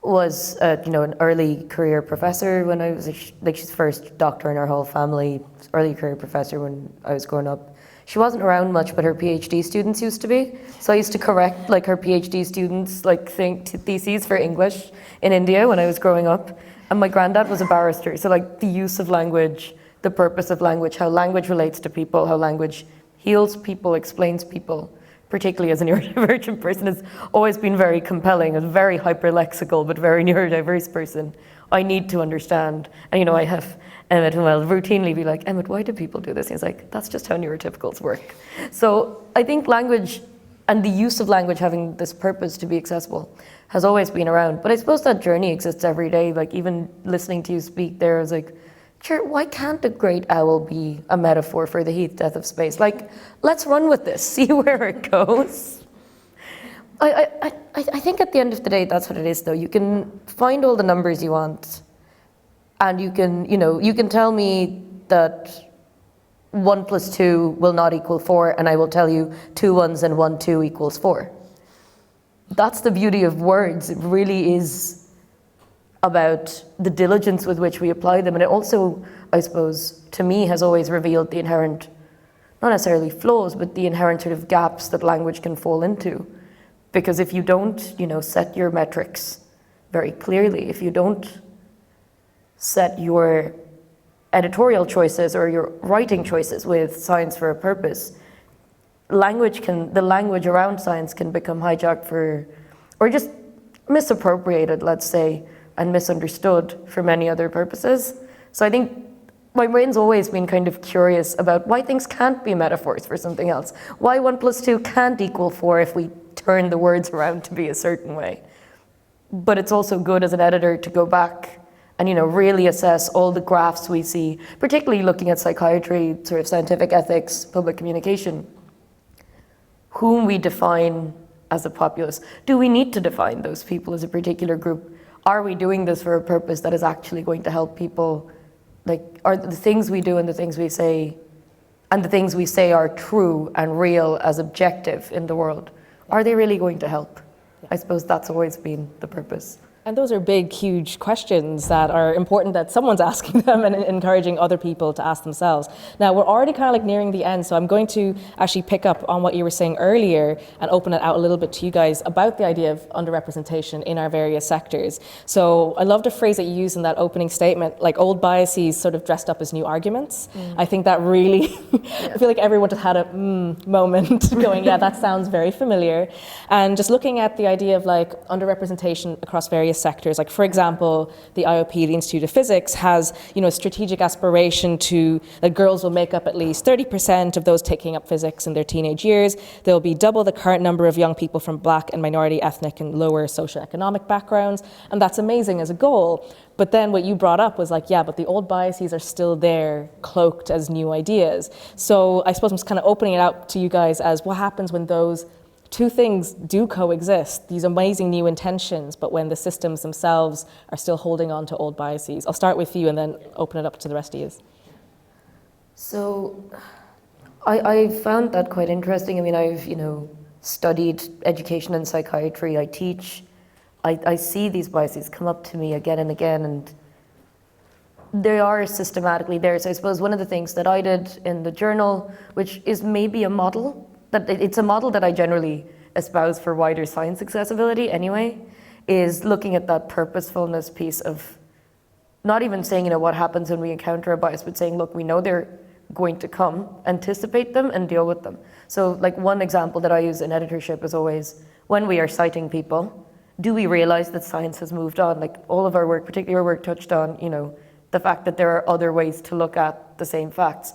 was, an early career professor when I was, she's first doctor in our whole family, early career professor when I was growing up. She wasn't around much, but her PhD students used to be. So I used to correct her PhD students, theses for English in India when I was growing up. And my granddad was a barrister, so the use of language, the purpose of language, how language relates to people, how language heals people, explains people, particularly as a neurodivergent person, has always been very compelling, a very hyperlexical but very neurodiverse person. I need to understand. And you know, I have Emmett who will routinely be like, Emmett, why do people do this? And he's like, that's just how neurotypicals work. So I think language and the use of language having this purpose to be accessible has always been around. But I suppose that journey exists every day. Like even listening to you speak there, I was like, sure, why can't a great owl be a metaphor for the heat death of space? Like, let's run with this, see where it goes. I think at the end of the day, that's what it is though. You can find all the numbers you want and you can tell me that 1 + 2 will not equal 4 and I will tell you 2 1s and 1 2 equals 4. That's the beauty of words. It really is about the diligence with which we apply them. And it also, I suppose, to me has always revealed the inherent, not necessarily flaws, but the inherent sort of gaps that language can fall into. Because if you don't, set your metrics very clearly, if you don't set your editorial choices or your writing choices with science for a purpose, the language around science can become hijacked or just misappropriated, let's say, and misunderstood for many other purposes. So I think my brain's always been kind of curious about why things can't be metaphors for something else. Why 1 + 2 can't equal 4 if we turn the words around to be a certain way. But it's also good as an editor to go back and really assess all the graphs we see, particularly looking at psychiatry, sort of scientific ethics, public communication, whom we define as a populace. Do we need to define those people as a particular group? Are we doing this for a purpose that is actually going to help people? Like, are the things we do and the things we say, and the things we say are true and real as objective in the world, are they really going to help? I suppose that's always been the purpose. And those are big, huge questions that are important that someone's asking them and encouraging other people to ask themselves. Now, we're already kind of like nearing the end, so I'm going to actually pick up on what you were saying earlier and open it out a little bit to you guys about the idea of underrepresentation in our various sectors. So I loved a phrase that you used in that opening statement, like old biases sort of dressed up as new arguments. I think that really, I feel like everyone just had a moment going, yeah, that sounds very familiar. And just looking at the idea of like underrepresentation across various sectors. Like, for example, the IOP, the Institute of Physics, has a strategic aspiration that girls will make up at least 30% of those taking up physics in their teenage years. There will be double the current number of young people from Black and minority ethnic and lower socioeconomic backgrounds, and that's amazing as a goal. But then what you brought up was like, yeah, but the old biases are still there, cloaked as new ideas. So I suppose I'm just kind of opening it out to you guys as what happens when those two things do coexist, these amazing new intentions, but when the systems themselves are still holding on to old biases. I'll start with you and then open it up to the rest of you. So I found that quite interesting. I mean, I've, studied education and psychiatry. I teach. I see these biases come up to me again and again, and they are systematically there. So I suppose one of the things that I did in the journal, which is maybe a model, it's a model that I generally espouse for wider science accessibility anyway, is looking at that purposefulness piece of not even saying, what happens when we encounter a bias, but saying, look, we know they're going to come, anticipate them and deal with them. So like one example that I use in editorship is always, when we are citing people, do we realize that science has moved on? Like all of our work, particularly our work touched on, the fact that there are other ways to look at the same facts.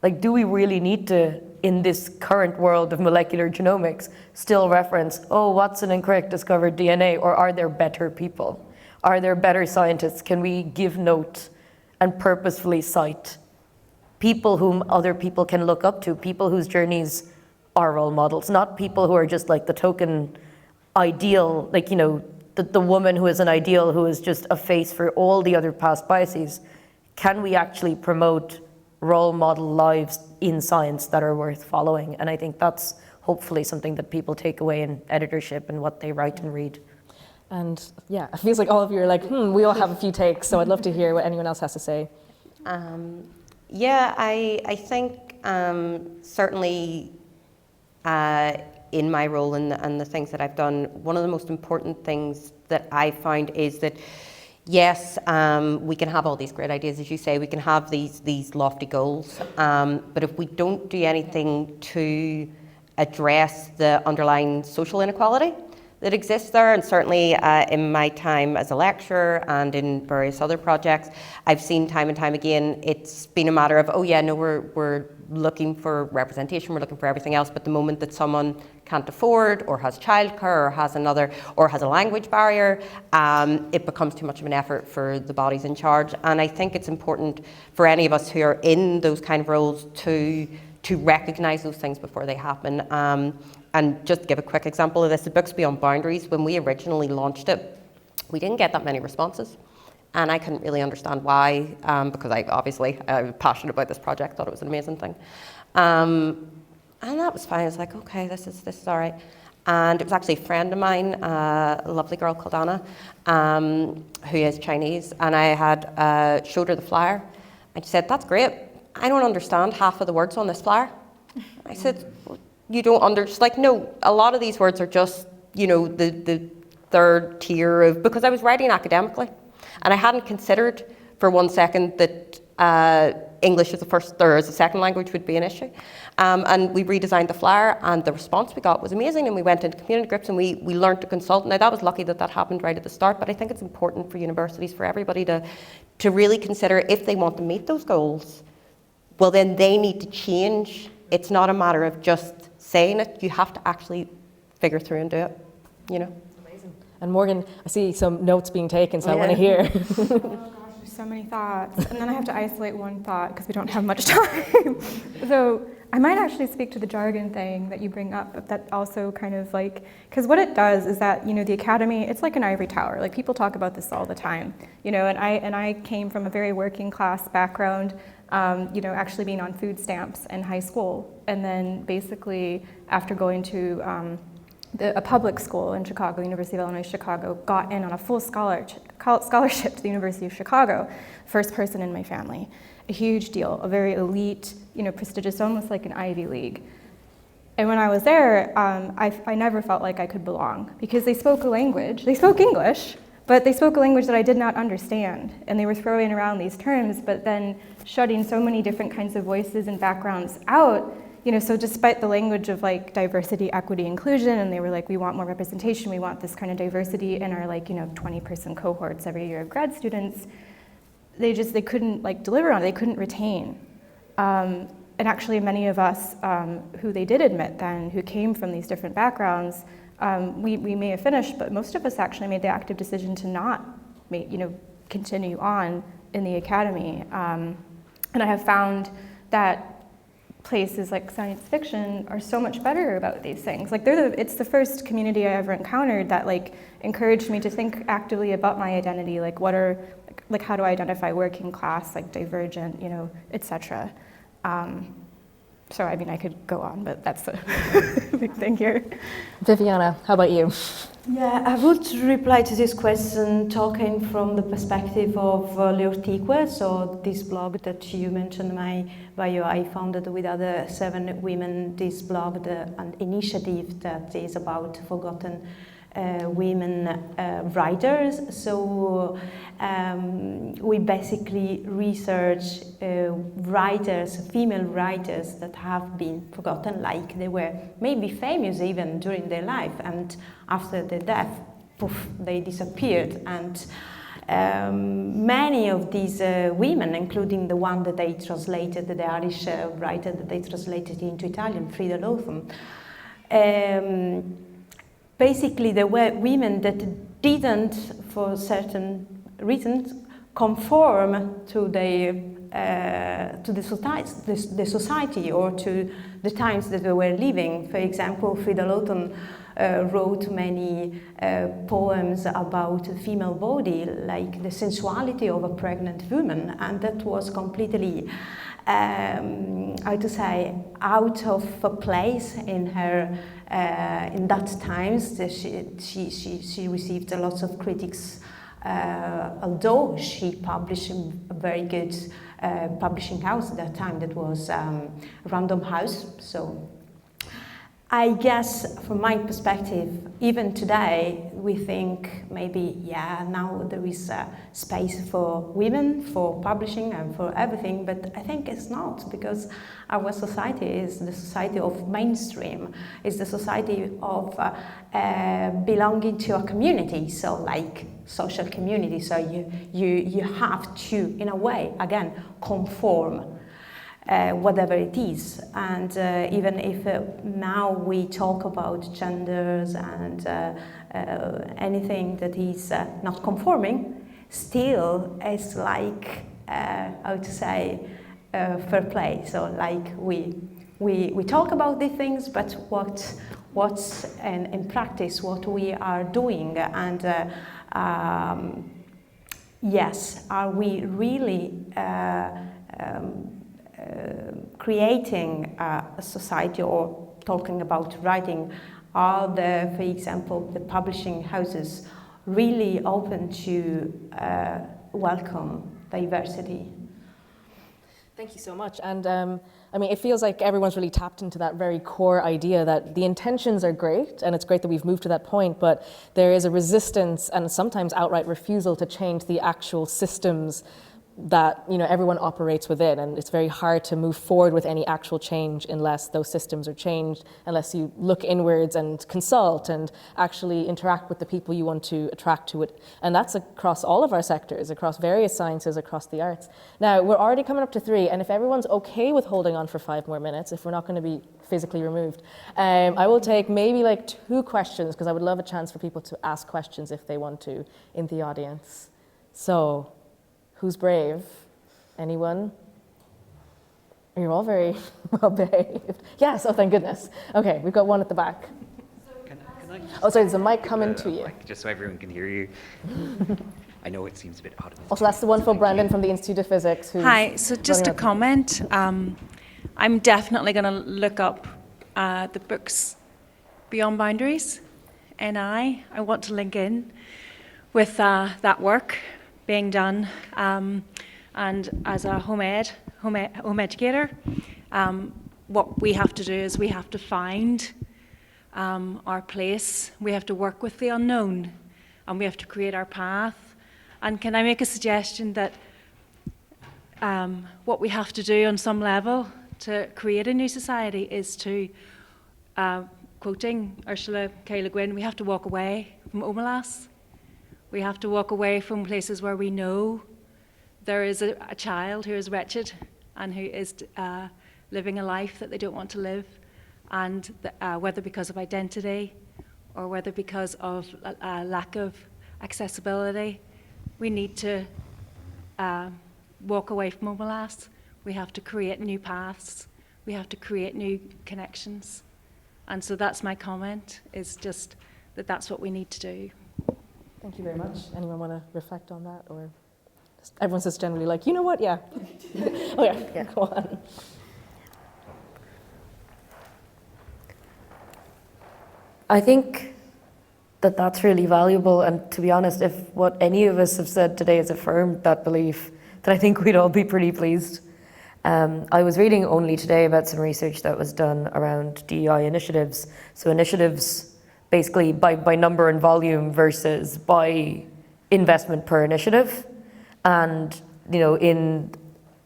Like, do we really need to, in this current world of molecular genomics, still reference, Watson and Crick discovered DNA, or are there better people? Are there better scientists? Can we give note and purposefully cite people whom other people can look up to, people whose journeys are role models, not people who are just like the token ideal, like, the woman who is an ideal, who is just a face for all the other past biases. Can we actually promote role model lives in science that are worth following? And I think that's hopefully something that people take away in editorship and what they write and read. And yeah, it feels like all of you are like, we all have a few takes, so I'd love to hear what anyone else has to say. I think certainly in my role and the things that I've done, one of the most important things that I find is that yes, we can have all these great ideas, as you say, we can have these lofty goals, but if we don't do anything to address the underlying social inequality that exists there. And certainly in my time as a lecturer and in various other projects, I've seen time and time again, it's been a matter of, oh yeah, no, we're looking for representation, we're looking for everything else, but the moment that someone can't afford, or has childcare, or has a language barrier, it becomes too much of an effort for the bodies in charge. And I think it's important for any of us who are in those kind of roles to recognise those things before they happen. And just to give a quick example of this, the Books Beyond Boundaries, when we originally launched it, we didn't get that many responses. And I couldn't really understand why, because I was passionate about this project, thought it was an amazing thing. And that was fine. I was like, okay, this is all right. And it was actually a friend of mine, a lovely girl called Anna, who is Chinese, and I had showed her the flyer, and she said, that's great. I don't understand half of the words on this flyer. I said, you don't understand? She's like, no, a lot of these words are just, the third tier of, because I was writing academically, and I hadn't considered for one second that English as a first or as a second language would be an issue. And we redesigned the flyer, and the response we got was amazing, and we went into community groups and we learned to consult. Now that was lucky that happened right at the start, but I think it's important for universities, for everybody to really consider, if they want to meet those goals, well then they need to change. It's not a matter of just saying it, you have to actually figure through and do it, Amazing. And Morgan, I see some notes being taken, so I want to hear. Oh gosh, there's so many thoughts. And then I have to isolate one thought because we don't have much time. So I might actually speak to the jargon thing that you bring up, but that also kind of because what it does is that, the academy, it's like an ivory tower. Like, people talk about this all the time, and I came from a very working class background, actually being on food stamps in high school. And then basically after going to a public school in Chicago, University of Illinois Chicago, got in on a full scholarship to the University of Chicago, first person in my family. A huge deal, a very elite, prestigious, almost like an Ivy League. And when I was there, I never felt like I could belong, because they spoke a language, they spoke English, but they spoke a language that I did not understand. And they were throwing around these terms, but then shutting so many different kinds of voices and backgrounds out. So despite the language of diversity, equity, inclusion, and they were like, we want more representation, we want this kind of diversity in our 20-person cohorts every year of grad students, they couldn't deliver on it, they couldn't retain. And actually many of us who they did admit then, who came from these different backgrounds, we may have finished, but most of us actually made the active decision to not continue on in the academy. And I have found that places like science fiction are so much better about these things. It's the first community I ever encountered that encouraged me to think actively about my identity, how do I identify working class, divergent, etc. So I could go on, but that's the big thing here. Viviana, how about you? Yeah, I would reply to this question talking from the perspective of Ortique. So this blog that you mentioned in my bio, I founded with other 7 women this blog, an initiative that is about forgotten women writers. So we basically research writers, female writers that have been forgotten, like they were maybe famous even during their life, and after their death, poof, they disappeared. And many of these women, including the one that they translated, the Irish writer that they translated into Italian, Freda Laughton, basically there were women that didn't, for certain reasons, conform to the society or to the times that they were living. For example, Freda Laughton wrote many poems about the female body, like the sensuality of a pregnant woman, and that was completely, how to say, out of place in her, in that times. She received a lot of critics, although she published in a very good publishing house at that time, that was Random House. So I guess from my perspective, even today, we think maybe, yeah, now there is space for women, for publishing and for everything, but I think it's not, because our society is the society of mainstream, is the society of belonging to a community, so like social community, so you have to, in a way, again, conform whatever it is. And even if now we talk about genders and anything that is not conforming, still it's like, how to say, fair play. So like we talk about these things, but what's in practice, what we are doing, and yes, are we really creating a society, or talking about writing? Are the, for example, the publishing houses really open to welcome diversity? Thank you so much. And I mean, it feels like everyone's really tapped into that very core idea that the intentions are great, and it's great that we've moved to that point, but there is a resistance and sometimes outright refusal to change the actual systems that, you know, everyone operates within, and it's very hard to move forward with any actual change unless those systems are changed, unless you look inwards and consult and actually interact with the people you want to attract to it. And that's across all of our sectors, across various sciences, across the arts. Now, we're already coming up to 3, and if everyone's okay with holding on for 5 more minutes, if we're not going to be physically removed, I will take maybe like 2 questions, because I would love a chance for people to ask questions if they want to in the audience. So, who's brave? Anyone? You're all very well behaved. Yes, oh thank goodness. Okay, we've got one at the back. Can I Oh, sorry, there's a mic coming to you. Just so everyone can hear you. I know it seems a bit odd. Also, that's the one for Brandon from the Institute of Physics. Who's Hi, so just a running comment. I'm definitely going to look up the books Beyond Boundaries, NI. I want to link in with that work being done, and as a home educator, what we have to do is we have to find our place. We have to work with the unknown, and we have to create our path. And can I make a suggestion that what we have to do on some level to create a new society is to, quoting Ursula K. Le Guin, we have to walk away from Omelas. We have to walk away from places where we know there is a child who is wretched and who is living a life that they don't want to live, and whether because of identity or whether because of a lack of accessibility, we need to walk away from Omelas. We have to create new paths. We have to create new connections. And so that's my comment, is just that that's what we need to do. Thank you very much. Anyone want to reflect on that, or everyone's just generally like, you know what? Yeah. Oh yeah. Go on. I think that that's really valuable, and to be honest, if what any of us have said today has affirmed that belief, then I think we'd all be pretty pleased. I was reading only today about some research that was done around DEI initiatives. So initiatives basically by number and volume versus by investment per initiative. And, you know, in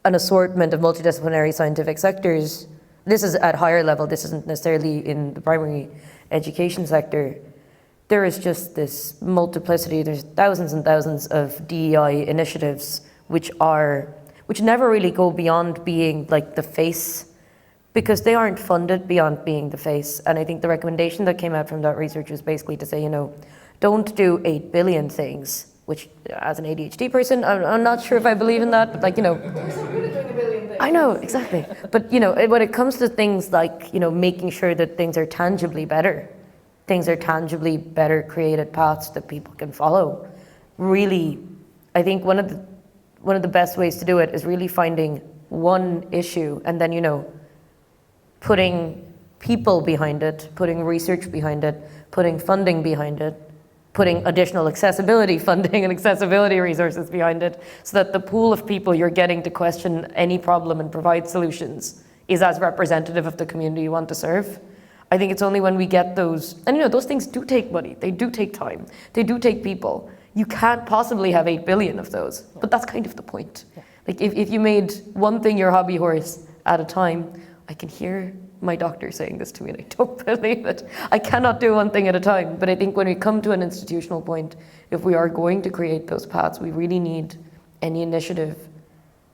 an assortment of multidisciplinary scientific sectors, this is at higher level, this isn't necessarily in the primary education sector, there is just this multiplicity, there's thousands and thousands of DEI initiatives which never really go beyond being like the face, because they aren't funded beyond being the face. And I think the recommendation that came out from that research was basically to say, you know, don't do 8 billion things, which as an ADHD person, I'm not sure if I believe in that, but like, you know. We're so good at doing a billion things. I know, exactly. But, you know, when it comes to things like, you know, making sure that things are tangibly better created paths that people can follow, really, I think one of the best ways to do it is really finding one issue and then, you know, putting people behind it, putting research behind it, putting funding behind it, putting additional accessibility funding and accessibility resources behind it, so that the pool of people you're getting to question any problem and provide solutions is as representative of the community you want to serve. I think it's only when we get those, and those things do take money, they do take time, they do take people. You can't possibly have 8 billion of those, but that's kind of the point. Yeah. Like if you made one thing your hobby horse at a time, I can hear my doctor saying this to me and I don't believe it. I cannot do one thing at a time, but I think when we come to an institutional point, if we are going to create those paths, we really need any initiative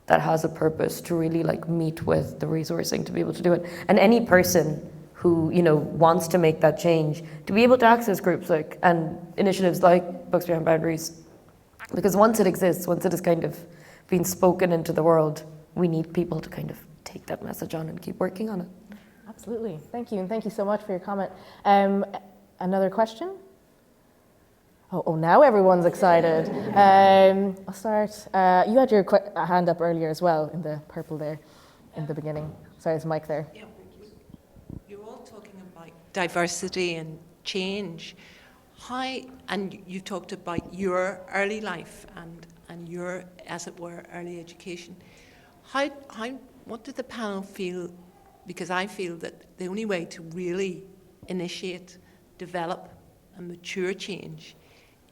that has a purpose to really meet with the resourcing to be able to do it. And any person who wants to make that change, to be able to access groups and initiatives like Books Beyond Boundaries, because once it exists, once it is kind of being spoken into the world, we need people to kind of take that message on and keep working on it. Absolutely. Thank you, and thank you so much for your comment. Another question? Oh, now everyone's excited. I'll start. You had your hand up earlier as well, in the purple there, in the beginning. Sorry, there's a mic there. Yeah, thank you. You're all talking about diversity and change. And you talked about your early life and your, as it were, early education. What did the panel feel? Because I feel that the only way to really initiate, develop, and mature change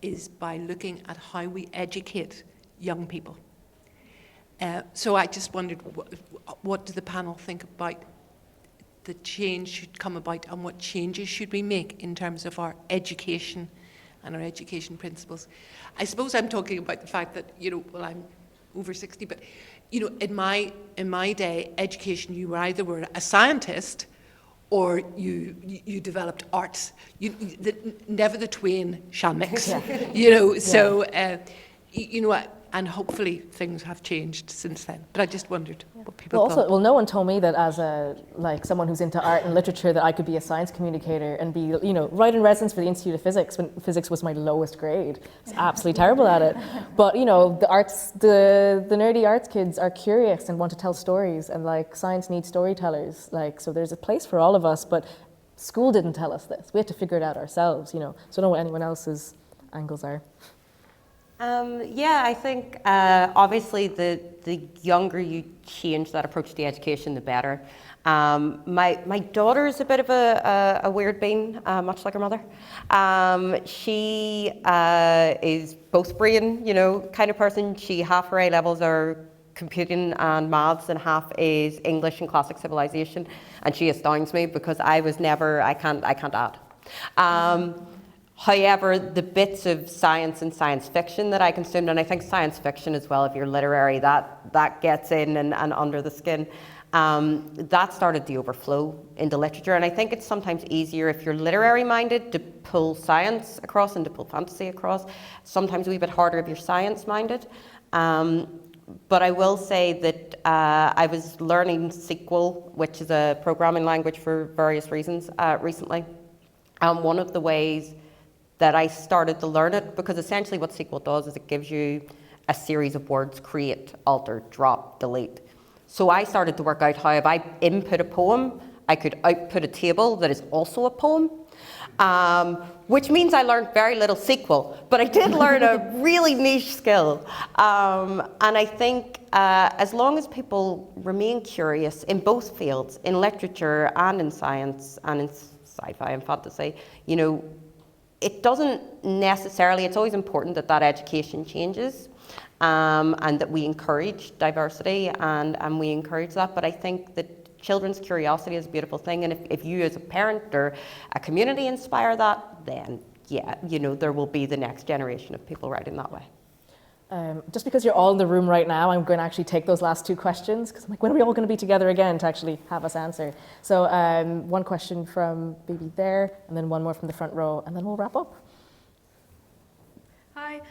is by looking at how we educate young people. So I just wondered, what do the panel think about the change should come about, and what changes should we make in terms of our education and our education principles? I suppose I'm talking about the fact that, I'm over 60, but in my day, education, you either were a scientist or you developed arts. Never the twain shall mix. Yeah. So and hopefully things have changed since then. But I just wondered what people thought. Well, no one told me that as someone who's into art and literature that I could be a science communicator and be, right in residence for the Institute of Physics when physics was my lowest grade. I was absolutely terrible at it. But, the nerdy arts kids are curious and want to tell stories, and science needs storytellers. So there's a place for all of us, but school didn't tell us this. We had to figure it out ourselves, So I don't know what anyone else's angles are. I think obviously the younger you change that approach to education, the better. My daughter is a bit of a weird bean, much like her mother. She is both brain, kind of person. Half her A levels are computing and maths, and half is English and classic civilization. And she astounds me because I can't add. However, the bits of science and science fiction that I consumed, and I think science fiction as well, if you're literary, that gets in and under the skin, that started to overflow into literature. And I think it's sometimes easier if you're literary minded to pull science across and to pull fantasy across. Sometimes a wee bit harder if you're science minded. But I will say that I was learning SQL, which is a programming language for various reasons, recently. And one of the ways that I started to learn it, because essentially what SQL does is it gives you a series of words: create, alter, drop, delete. So I started to work out how if I input a poem, I could output a table that is also a poem, which means I learned very little SQL, but I did learn a really niche skill. And I think as long as people remain curious in both fields, in literature and in science and in sci-fi and fantasy, it doesn't necessarily, it's always important that education changes and that we encourage diversity and we encourage that. But I think that children's curiosity is a beautiful thing. And if you as a parent or a community inspire that, then there will be the next generation of people writing that way. Just because you're all in the room right now, I'm going to actually take those last two questions, because I'm like, when are we all going to be together again to actually have us answer? So one question from Bibi there, and then one more from the front row, and then we'll wrap up. Hi.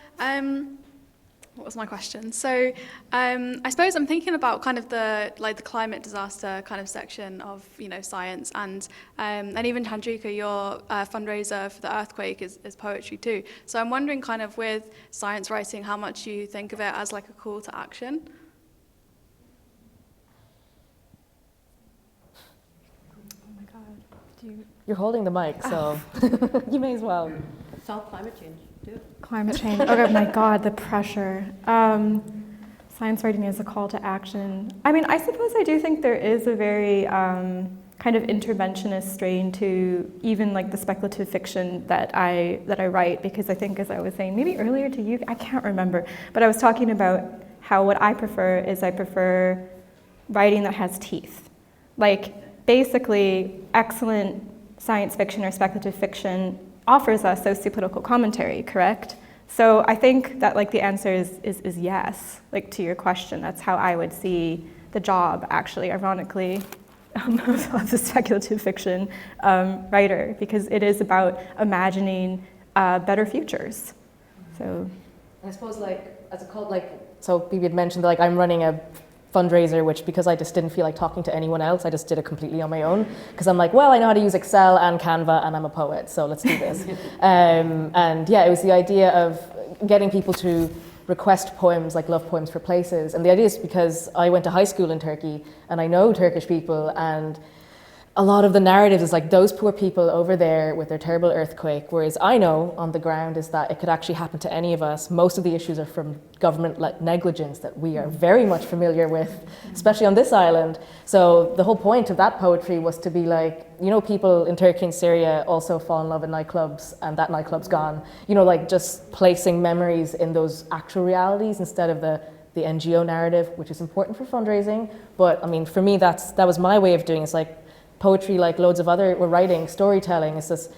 What was my question? So I suppose I'm thinking about kind of the climate disaster kind of section of science, and even Chandrika, your fundraiser for the earthquake is poetry too. So I'm wondering kind of with science writing, how much you think of it as like a call to action. Oh my God. You're holding the mic, so you may as well. Solve climate change. Climate change. Oh my God, the pressure. Science writing is a call to action. I mean, I suppose I do think there is a very kind kind of interventionist strain to even like the speculative fiction that I write, because I think, as I was saying maybe earlier to you, I can't remember, but I was talking about how what I prefer writing that has teeth. Like basically excellent science fiction or speculative fiction offers us sociopolitical commentary, correct? So I think that like the answer is yes, like to your question. That's how I would see the job, actually, ironically, of the speculative fiction writer, because it is about imagining better futures. So, I suppose like as a cult, like so Bibi had mentioned that like I'm running a fundraiser, which because I just didn't feel like talking to anyone else, I just did it completely on my own, because I'm like, well, I know how to use Excel and Canva and I'm a poet, so let's do this. And yeah, it was the idea of getting people to request poems, like love poems for places. And the idea is because I went to high school in Turkey and I know Turkish people, and a lot of the narrative is like those poor people over there with their terrible earthquake, whereas I know on the ground is that it could actually happen to any of us. Most of the issues are from government negligence that we are very much familiar with, especially on this island. So the whole point of that poetry was to be like, you know, people in Turkey and Syria also fall in love in nightclubs and that nightclub's gone. You know, like just placing memories in those actual realities instead of the NGO narrative, which is important for fundraising. But I mean, for me, that was my way of doing it. It's like, poetry, like loads of other, we're writing, storytelling, is this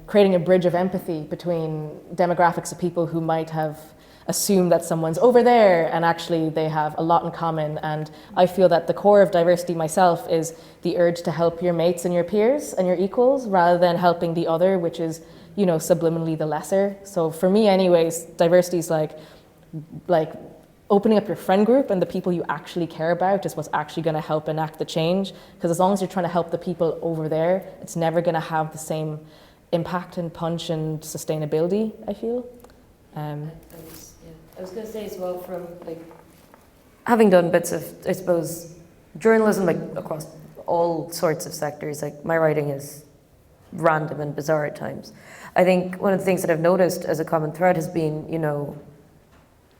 creating a bridge of empathy between demographics of people who might have assumed that someone's over there and actually they have a lot in common. And I feel that the core of diversity myself is the urge to help your mates and your peers and your equals rather than helping the other, which is, you know, subliminally the lesser. So for me anyways, diversity is like opening up your friend group and the people you actually care about is what's actually going to help enact the change. Because as long as you're trying to help the people over there, it's never going to have the same impact and punch and sustainability, I feel. I was going to say as well, from like having done bits of, I suppose, journalism like across all sorts of sectors, like my writing is random and bizarre at times. I think one of the things that I've noticed as a common thread has been, you know,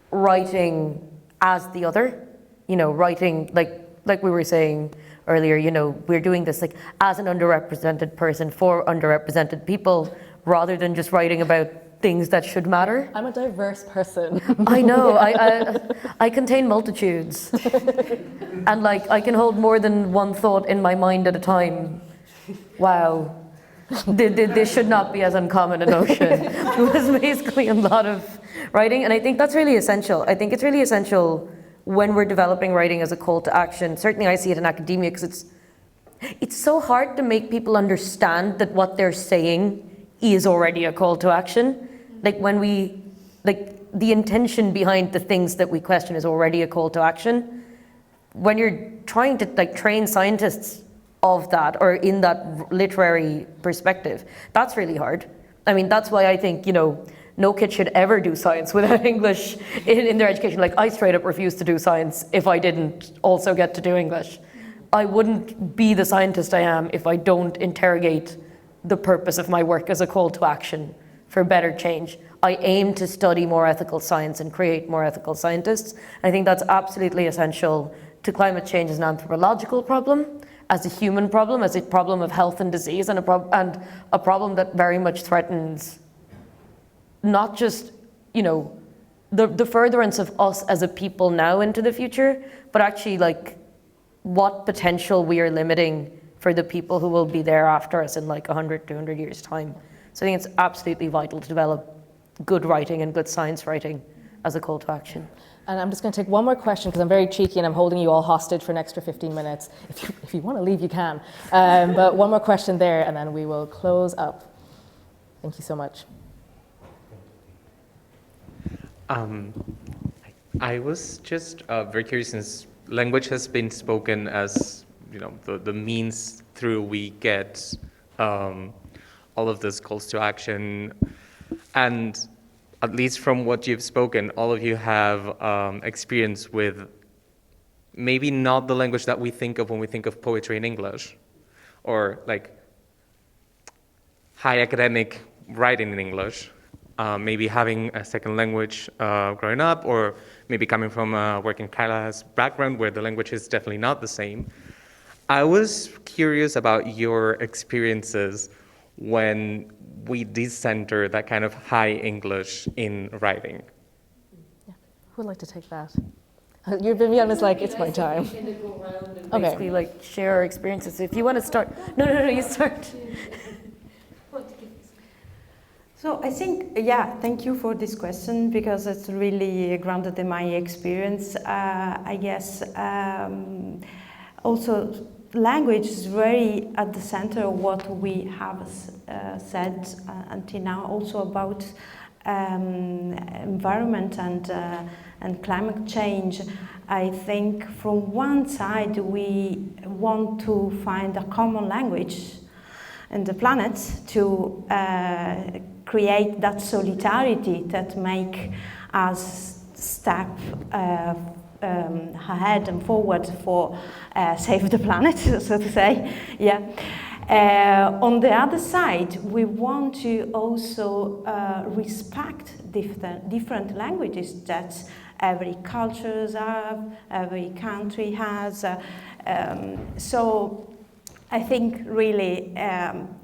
writing as the other, you know, writing like we were saying earlier, you know, we're doing this like as an underrepresented person for underrepresented people rather than just writing about things that should matter. I'm a diverse person. I know, I contain multitudes. And like I can hold more than one thought in my mind at a time. Wow. This should not be as uncommon a notion. It was basically a lot of writing, and I think that's really essential. I think it's really essential when we're developing writing as a call to action. Certainly I see it in academia because it's so hard to make people understand that what they're saying is already a call to action. Like when we, like the intention behind the things that we question is already a call to action. When you're trying to like train scientists of that or in that literary perspective, that's really hard. I mean, that's why I think, you know, no kid should ever do science without English in their education. Like I straight up refuse to do science if I didn't also get to do English. I wouldn't be the scientist I am if I don't interrogate the purpose of my work as a call to action for better change. I aim to study more ethical science and create more ethical scientists. I think that's absolutely essential to climate change as an anthropological problem, as a human problem, as a problem of health and disease, and a problem that very much threatens not just, you know, the furtherance of us as a people now into the future, but actually like what potential we are limiting for the people who will be there after us in like 100, 200 years time. So I think it's absolutely vital to develop good writing and good science writing as a call to action. And I'm just going to take one more question because I'm very cheeky and I'm holding you all hostage for an extra 15 minutes. If you want to leave, you can. But one more question there and then we will close up. Thank you so much. I was just very curious, since language has been spoken as, you know, the means through we get all of this calls to action, and at least from what you've spoken, all of you have experience with maybe not the language that we think of when we think of poetry in English, or like high academic writing in English. Maybe having a second language growing up, or maybe coming from a working class background where the language is definitely not the same. I was curious about your experiences when we decenter that kind of high English in writing. Yeah. Who would like to take that? Your Viviana's like, it's my time. Basically, like, share our experiences. If you want to start. No, you start. So I think, thank you for this question because it's really grounded in my experience. I guess also language is very at the center of what we have said until now, also about environment and climate change. I think from one side we want to find a common language in the planet to create that solidarity that make us step ahead and forward for save the planet, so to say. On the other side, we want to also respect different languages that every culture has, every country has. So I think really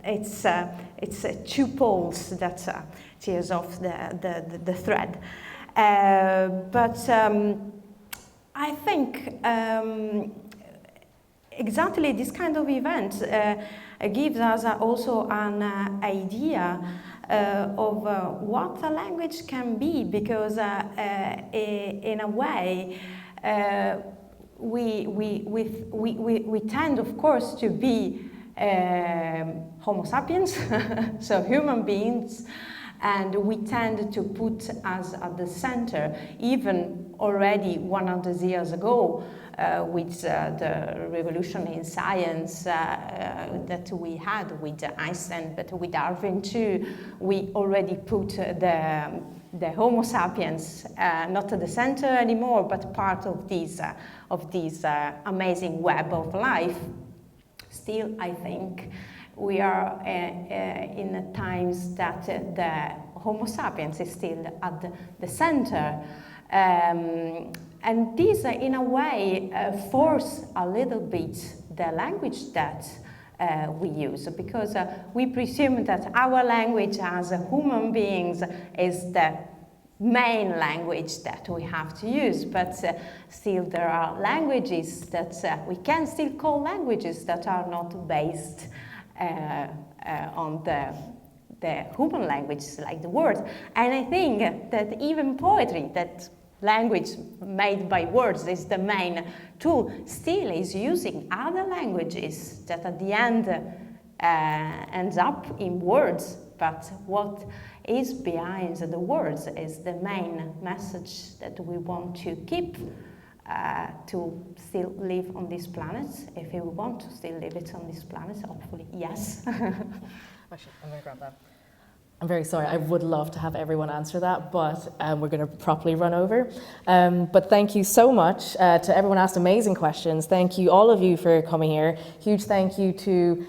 it's two poles that tears off the thread. But I think exactly this kind of event gives us also an idea of what a language can be, because in a way we tend, of course, to be Homo sapiens, so human beings, and we tend to put us at the center, even already 100 years ago, with the revolution in science that we had with Einstein, but with Darwin too, we already put the Homo sapiens not at the center anymore, but part of this amazing web of life. Still, I think we are in times that the Homo sapiens is still at the center. And this, in a way, force a little bit the language that we use, because we presume that our language as human beings is the main language that we have to use, but still there are languages that we can still call languages that are not based on the human language, like the words. And I think that even poetry, that language made by words is the main tool, still is using other languages that at the end ends up in words, but what is behind the words is the main message that we want to keep to still live on this planet, if we want to still live it on this planet, hopefully, yes. Actually, I'm going to grab that. I'm very sorry, I would love to have everyone answer that, but we're going to properly run over. But thank you so much to everyone who asked amazing questions. Thank you, all of you, for coming here. Huge thank you to,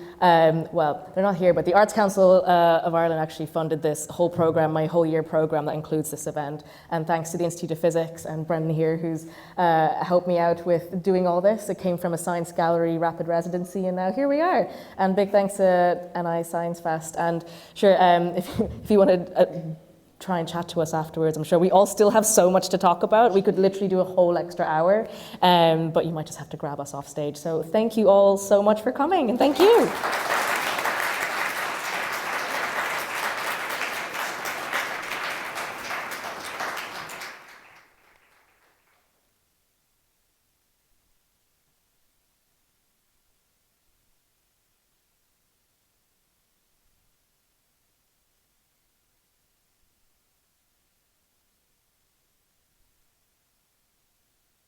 well, they're not here, but the Arts Council of Ireland actually funded this whole program, my whole year program that includes this event. And thanks to the Institute of Physics and Brendan here, who's helped me out with doing all this. It came from a science gallery rapid residency, and now here we are. And big thanks to NI Science Fest. And sure, if you want to try and chat to us afterwards, I'm sure we all still have so much to talk about. We could literally do a whole extra hour, but you might just have to grab us off stage. So thank you all so much for coming, and thank you.